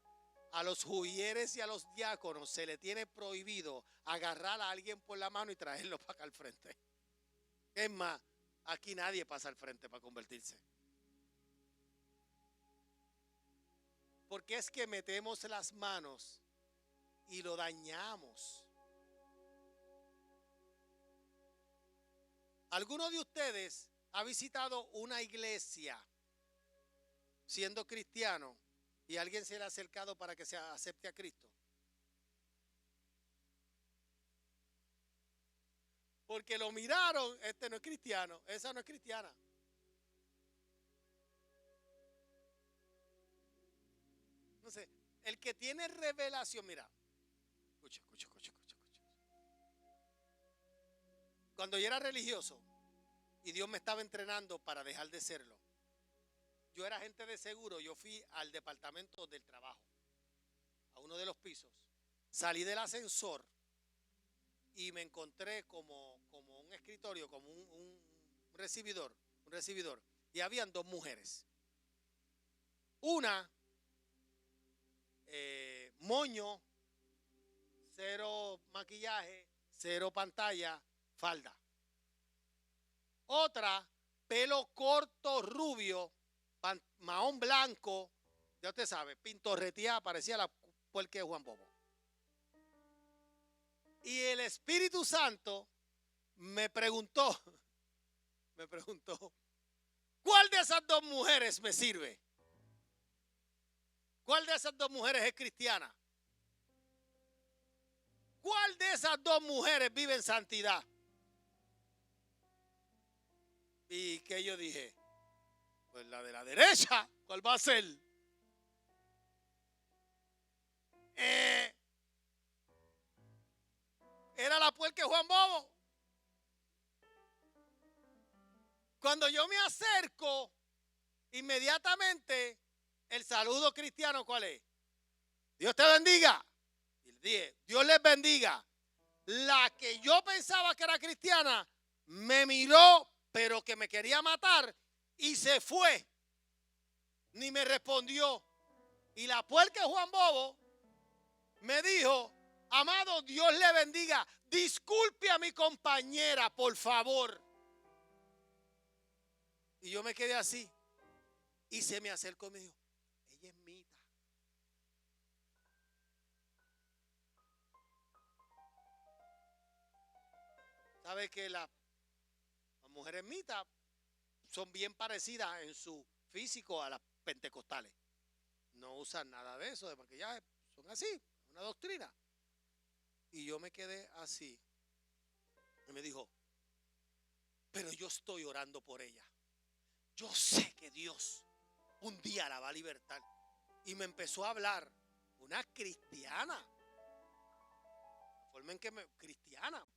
a los judieres y a los diáconos se le tiene prohibido agarrar a alguien por la mano y traerlo para acá al frente. Es más, aquí nadie pasa al frente para convertirse. Porque es que metemos las manos y lo dañamos. ¿Alguno de ustedes ha visitado una iglesia siendo cristiano y alguien se le ha acercado para que se acepte a Cristo? Porque lo miraron, este no es cristiano, esa no es cristiana. No sé, el que tiene revelación, mira, escucha. Cuando yo era religioso y Dios me estaba entrenando para dejar de serlo, yo era agente de seguro, yo fui al departamento del trabajo, a uno de los pisos, salí del ascensor y me encontré como un escritorio, como un recibidor, y habían dos mujeres. Una, moño, cero maquillaje, cero pantalla, falda. Otra, pelo corto, rubio, mahón blanco, ya usted sabe, pintorreteada, parecía la puerca de Juan Bobo. Y el Espíritu Santo me preguntó, ¿cuál de esas dos mujeres me sirve? ¿Cuál de esas dos mujeres es cristiana? ¿Cuál de esas dos mujeres vive en santidad? ¿Y qué yo dije? Pues la de la derecha, ¿cuál va a ser? Era la puerca de Juan Bobo. Cuando yo me acerco, inmediatamente el saludo cristiano, ¿cuál es? Dios te bendiga. Y le dije, Dios les bendiga. La que yo pensaba que era cristiana me miró, pero que me quería matar y se fue. Ni me respondió. Y la puerca de Juan Bobo me dijo, amado, Dios le bendiga. Disculpe a mi compañera, por favor. Y yo me quedé así. Y se me acercó y me dijo, ella es mita. ¿Sabe que las mujeres mitas son bien parecidas en su físico a las pentecostales? No usan nada de eso, de maquillaje, son así, una doctrina. Y yo me quedé así. Y me dijo, pero yo estoy orando por ella. Yo sé que Dios un día la va a libertar. Y me empezó a hablar, una cristiana. La forma en que cristiana,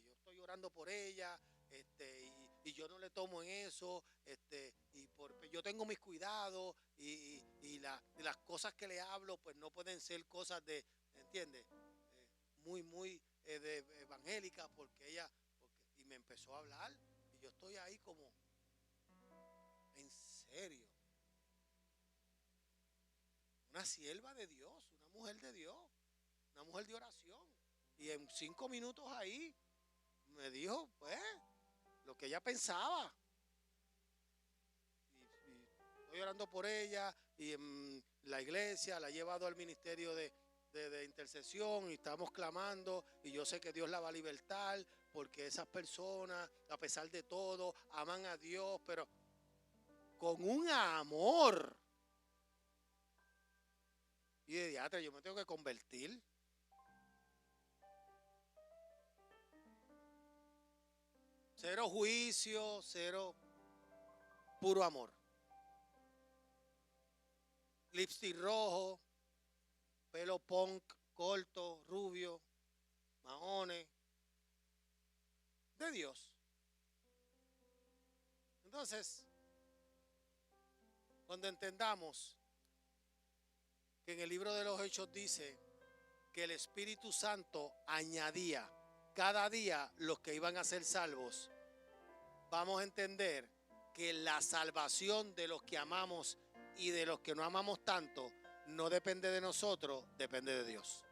yo estoy orando por ella, y yo no le tomo en eso, yo tengo mis cuidados, y las cosas que le hablo, pues no pueden ser cosas de, ¿entiendes? Muy de evangélica, y me empezó a hablar, y yo estoy ahí como, en serio. Una sierva de Dios, una mujer de Dios, una mujer de oración. Y en 5 minutos ahí me dijo, pues, lo que ella pensaba. Y estoy orando por ella, y en la iglesia la he llevado al ministerio de intercesión, y estamos clamando, y yo sé que Dios la va a libertar, porque esas personas, a pesar de todo, aman a Dios, pero con un amor. Y de diatre, yo me tengo que convertir. Cero juicio, cero, puro amor. Lipstick rojo, pelo punk, corto, rubio, mahones, de Dios. Entonces, cuando entendamos que en el libro de los Hechos dice que el Espíritu Santo añadía cada día los que iban a ser salvos, vamos a entender que la salvación de los que amamos y de los que no amamos tanto no depende de nosotros, depende de Dios.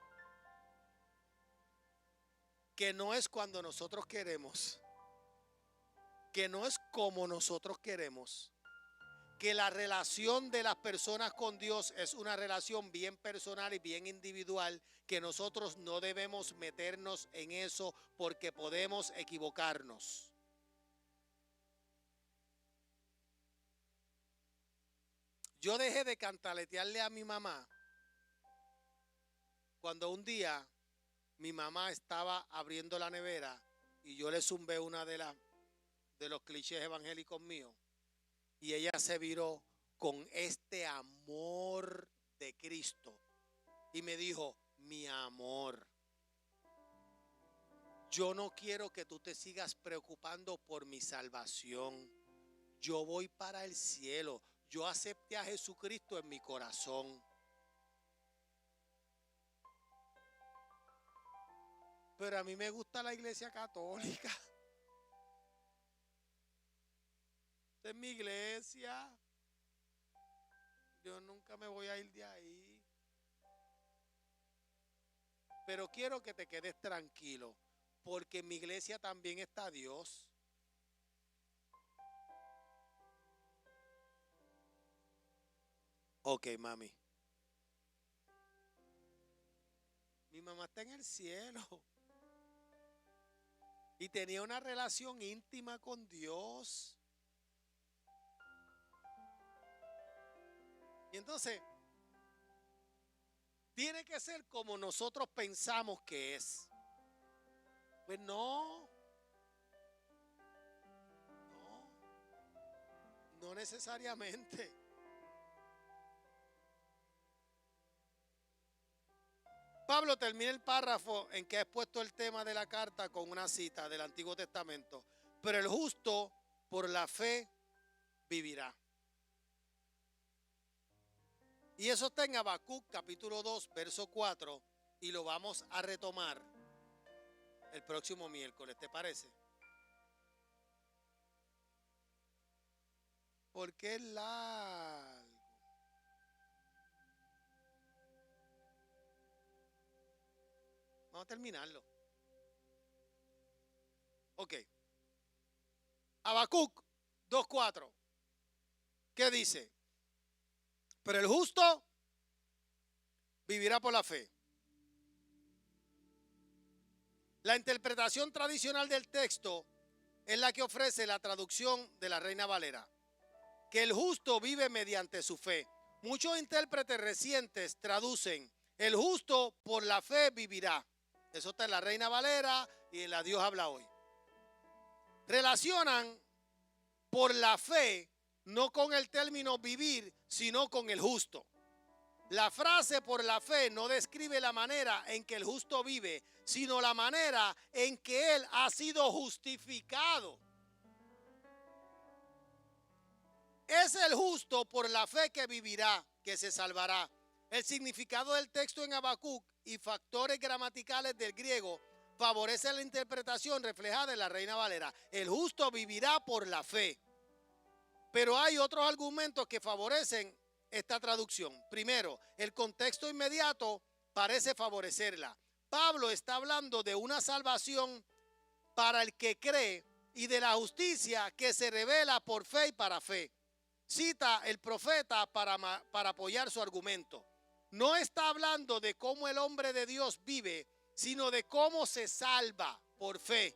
Que no es cuando nosotros queremos, que no es como nosotros queremos, que la relación de las personas con Dios es una relación bien personal y bien individual, que nosotros no debemos meternos en eso porque podemos equivocarnos. Yo dejé de cantaletearle a mi mamá cuando un día mi mamá estaba abriendo la nevera y yo le zumbé una de los clichés evangélicos míos y ella se viró con este amor de Cristo y me dijo: mi amor, yo no quiero que tú te sigas preocupando por mi salvación. Yo voy para el cielo. Yo acepté a Jesucristo en mi corazón. Pero a mí me gusta la iglesia católica. Esta es mi iglesia. Yo nunca me voy a ir de ahí. Pero quiero que te quedes tranquilo, porque en mi iglesia también está Dios. Ok, mami. Mi mamá está en el cielo. Y tenía una relación íntima con Dios. Y entonces, tiene que ser como nosotros pensamos que es. Pues no necesariamente. Pablo termina el párrafo en que ha expuesto el tema de la carta con una cita del Antiguo Testamento. Pero el justo por la fe vivirá. Y eso está en Habacuc capítulo 2, verso 4. Y lo vamos a retomar el próximo miércoles, ¿te parece? Porque es largo. Vamos a terminarlo. Ok. Habacuc 2:4. ¿Qué dice? Pero el justo vivirá por la fe. La interpretación tradicional del texto es la que ofrece la traducción de la Reina Valera, que el justo vive mediante su fe. Muchos intérpretes recientes traducen: el justo por la fe vivirá. Eso está en la Reina Valera y en la Dios habla hoy. Relacionan por la fe no con el término vivir, sino con el justo. La frase por la fe no describe la manera en que el justo vive, sino la manera en que él ha sido justificado. Es el justo por la fe que vivirá, que se salvará. El significado del texto en Habacuc y factores gramaticales del griego favorecen la interpretación reflejada en la Reina Valera. El justo vivirá por la fe. Pero hay otros argumentos que favorecen esta traducción. Primero, el contexto inmediato parece favorecerla. Pablo está hablando de una salvación para el que cree y de la justicia que se revela por fe y para fe. Cita el profeta para apoyar su argumento. No está hablando de cómo el hombre de Dios vive, sino de cómo se salva por fe.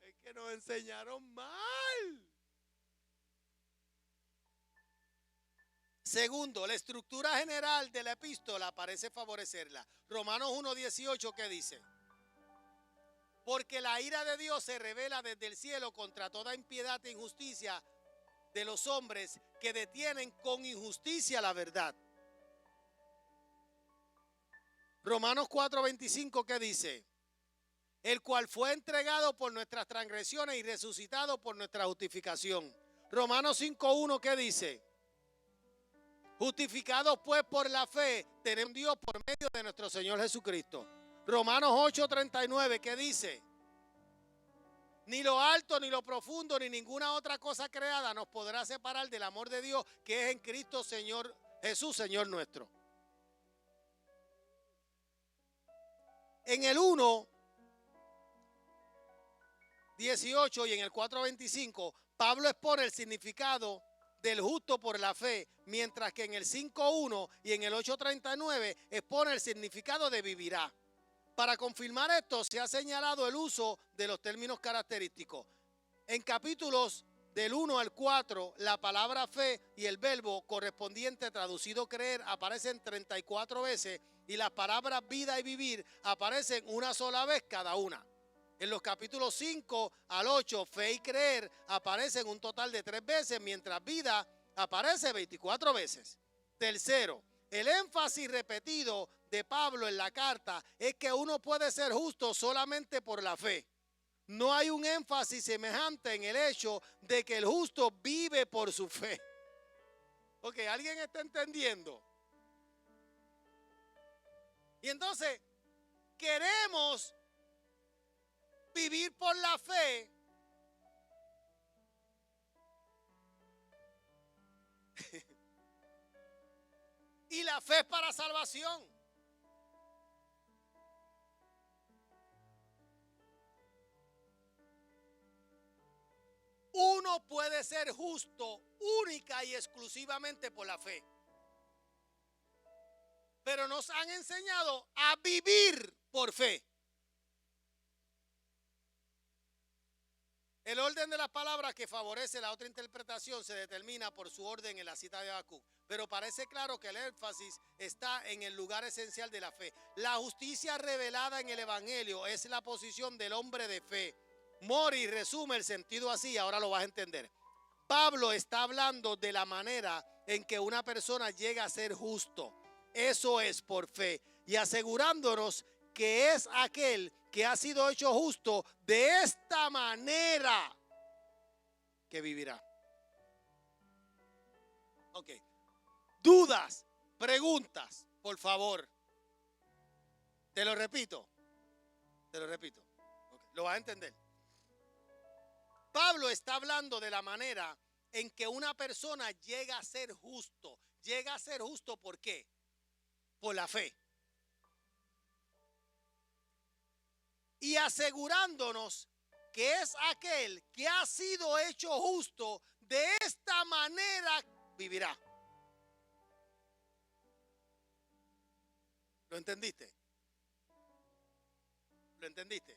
Es que nos enseñaron mal. Segundo, la estructura general de la epístola parece favorecerla. Romanos 1:18, ¿qué dice? Porque la ira de Dios se revela desde el cielo contra toda impiedad e injusticia de los hombres que detienen con injusticia la verdad. Romanos 4:25, ¿qué dice? El cual fue entregado por nuestras transgresiones y resucitado por nuestra justificación. Romanos 5:1, ¿qué dice? Justificados pues por la fe, tenemos Dios por medio de nuestro Señor Jesucristo. Romanos 8:39, ¿qué dice? Ni lo alto, ni lo profundo, ni ninguna otra cosa creada nos podrá separar del amor de Dios que es en Cristo Señor Jesús, Señor nuestro. En el 1:19 18 y en el 4:25, Pablo expone el significado del justo por la fe, mientras que en el 5:1 y en el 8:39 expone el significado de vivirá. Para confirmar esto, se ha señalado el uso de los términos característicos. En capítulos del 1 al 4, la palabra fe y el verbo correspondiente traducido creer aparecen 34 veces y las palabras vida y vivir aparecen una sola vez cada una. En los capítulos 5 al 8, fe y creer aparecen un total de 3 veces, mientras vida aparece 24 veces. Tercero, el énfasis repetido de Pablo en la carta es que uno puede ser justo solamente por la fe. No hay un énfasis semejante en el hecho de que el justo vive por su fe. Ok, ¿alguien está entendiendo? Y entonces, queremos vivir por la fe. Y la fe es para salvación. Uno puede ser justo única y exclusivamente por la fe. Pero nos han enseñado a vivir por fe. El orden de las palabras que favorece la otra interpretación se determina por su orden en la cita de Habacuc, pero parece claro que el énfasis está en el lugar esencial de la fe. La justicia revelada en el Evangelio es la posición del hombre de fe. Mori resume el sentido así, ahora lo vas a entender. Pablo está hablando de la manera en que una persona llega a ser justo. Eso es por fe y asegurándonos que es aquel que ha sido hecho justo de esta manera que vivirá. Ok. Dudas, preguntas, por favor. Te lo repito. Okay. Lo vas a entender. Pablo está hablando de la manera en que una persona llega a ser justo. Llega a ser justo, ¿por qué? Por la fe. Y asegurándonos que es aquel que ha sido hecho justo de esta manera vivirá. ¿Lo entendiste? ¿Lo entendiste?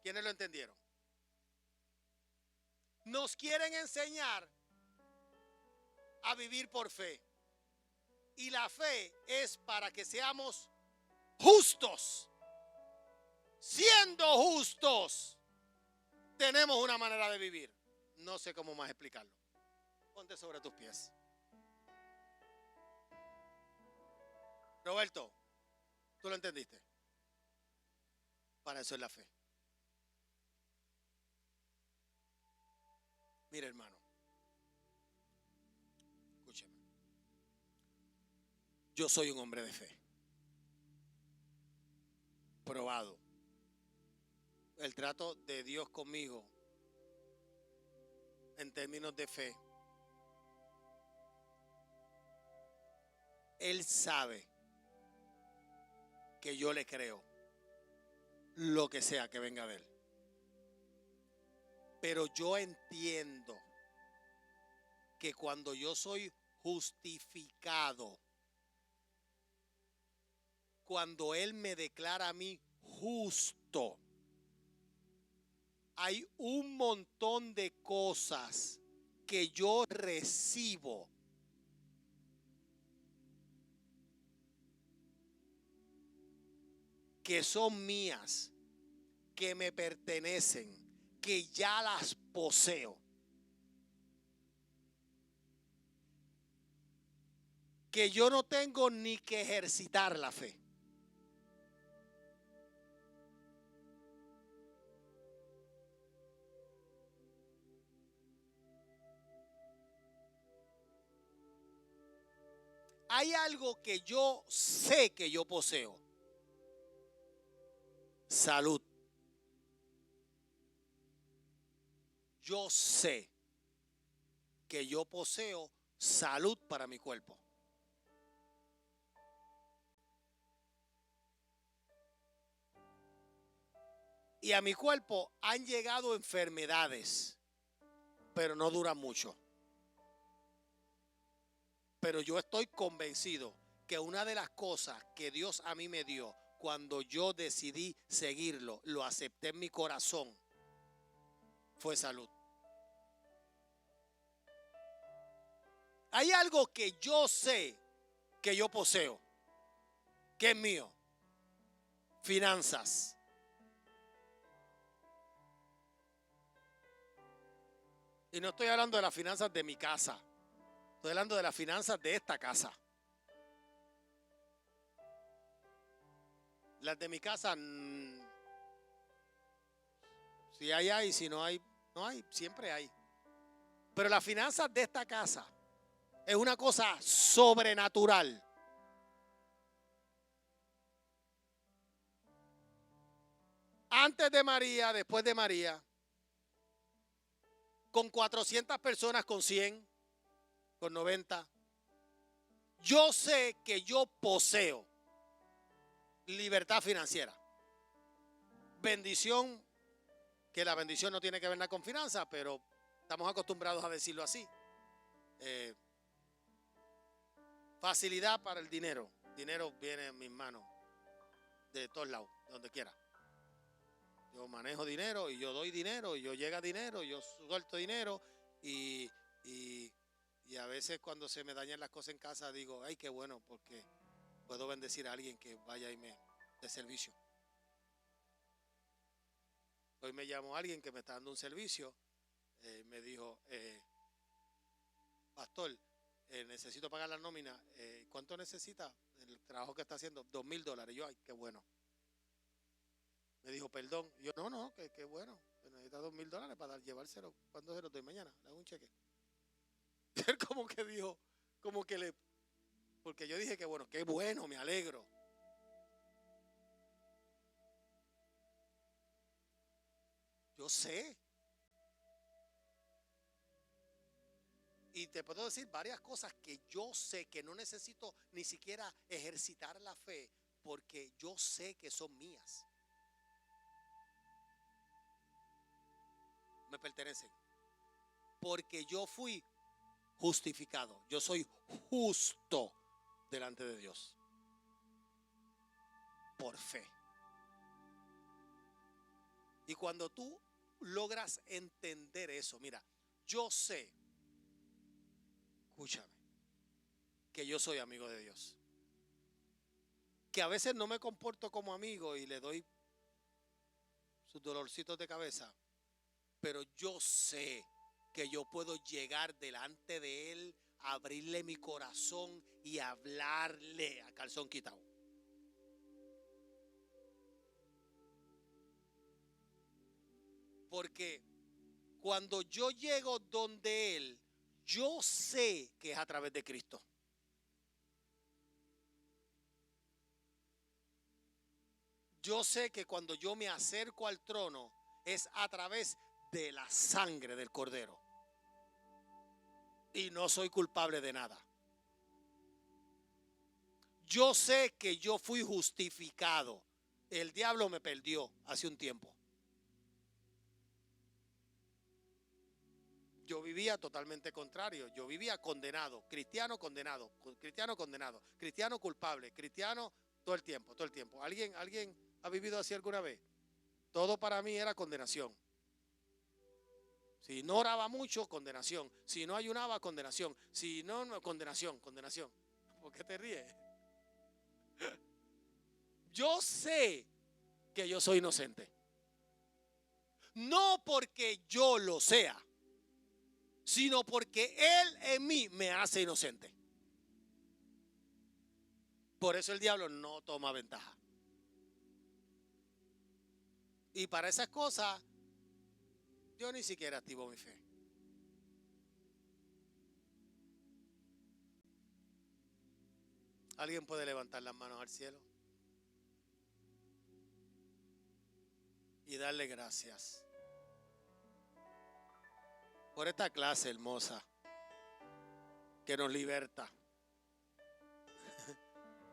¿Quiénes lo entendieron? Nos quieren enseñar a vivir por fe. Y la fe es para que seamos justos. Siendo justos, tenemos una manera de vivir. No sé cómo más explicarlo. Ponte sobre tus pies. Roberto, ¿tú lo entendiste? Para eso es la fe. Mira, hermano, escúcheme. Yo soy un hombre de fe. Probado. El trato de Dios conmigo en términos de fe. Él sabe que yo le creo lo que sea que venga de él. Pero yo entiendo que cuando yo soy justificado, cuando él me declara a mí justo, hay un montón de cosas que yo recibo que son mías, que me pertenecen, que ya las poseo. Que yo no tengo ni que ejercitar la fe. Hay algo que yo sé que yo poseo. Salud. Yo sé que yo poseo salud para mi cuerpo. Y a mi cuerpo han llegado enfermedades, pero no duran mucho. Pero yo estoy convencido que una de las cosas que Dios a mí me dio cuando yo decidí seguirlo, lo acepté en mi corazón, fue salud. Hay algo que yo sé que yo poseo, que es mío. Finanzas. Y no estoy hablando de las finanzas de mi casa. Estoy hablando de las finanzas de esta casa. Las de mi casa, si hay, si no hay, no hay, siempre hay. Pero las finanzas de esta casa es una cosa sobrenatural. Antes de María, después de María, con 400 personas, con 100, con 90. Yo sé que yo poseo libertad financiera. Bendición, que la bendición no tiene que ver nada con finanzas, pero estamos acostumbrados a decirlo así. Facilidad para el dinero. Dinero viene en mis manos de todos lados, de donde quiera. Yo manejo dinero y yo doy dinero y yo llega dinero y yo suelto dinero y a veces cuando se me dañan las cosas en casa digo, ay, qué bueno, porque puedo bendecir a alguien que vaya y me dé servicio. Hoy me llamó alguien que me está dando un servicio, me dijo, pastor, necesito pagar la nómina, ¿cuánto necesita? El trabajo que está haciendo, $2,000. Yo, ay, qué bueno. Me dijo, perdón. Yo, no, que bueno. Necesita $2,000 para llevárselo. ¿Cuándo se lo doy? Mañana. Le hago un cheque. Él como que dijo, como que le... Porque yo dije que bueno, qué bueno, me alegro. Yo sé. Y te puedo decir varias cosas que yo sé que no necesito ni siquiera ejercitar la fe porque yo sé que son mías. Me pertenecen. Porque yo fui justificado. Yo soy justo delante de Dios. Por fe. Y cuando tú logras entender eso, mira, yo sé, escúchame, que yo soy amigo de Dios. Que a veces no me comporto como amigo y le doy sus dolorcitos de cabeza. Pero yo sé que yo puedo llegar delante de Él, abrirle mi corazón y hablarle a calzón quitado. Porque cuando yo llego donde Él, yo sé que es a través de Cristo. Yo sé que cuando yo me acerco al trono es a través de la sangre del Cordero. Y no soy culpable de nada. Yo sé que yo fui justificado. El diablo me perdió hace un tiempo. Yo vivía totalmente contrario. Yo vivía condenado, cristiano condenado, cristiano condenado, cristiano culpable, cristiano todo el tiempo, todo el tiempo. ¿Alguien ha vivido así alguna vez? Todo para mí era condenación. Si no oraba mucho, condenación. Si no ayunaba, condenación. Si no, condenación, condenación. ¿Por qué te ríes? Yo sé que yo soy inocente. No porque yo lo sea, sino porque Él en mí me hace inocente. Por eso el diablo no toma ventaja. Y para esas cosas, yo ni siquiera activo mi fe. ¿Alguien puede levantar las manos al cielo? Y darle gracias por esta clase hermosa que nos liberta.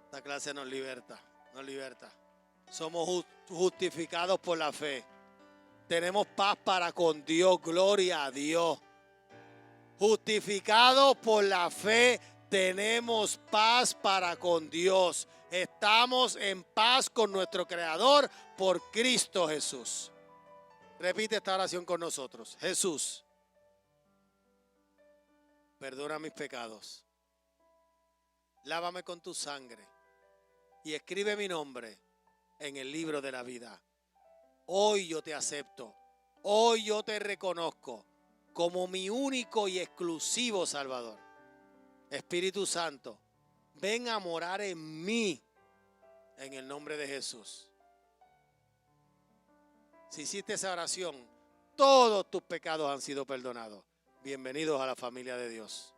Esta clase nos liberta, nos liberta. Somos justificados por la fe. Tenemos paz para con Dios, gloria a Dios. Justificados por la fe, tenemos paz para con Dios. Estamos en paz con nuestro Creador por Cristo Jesús. Repite esta oración con nosotros. Jesús, perdona mis pecados. Lávame con tu sangre y escribe mi nombre en el libro de la vida. Hoy yo te acepto. Hoy yo te reconozco como mi único y exclusivo Salvador. Espíritu Santo, ven a morar en mí en el nombre de Jesús. Si hiciste esa oración, todos tus pecados han sido perdonados. Bienvenidos a la familia de Dios.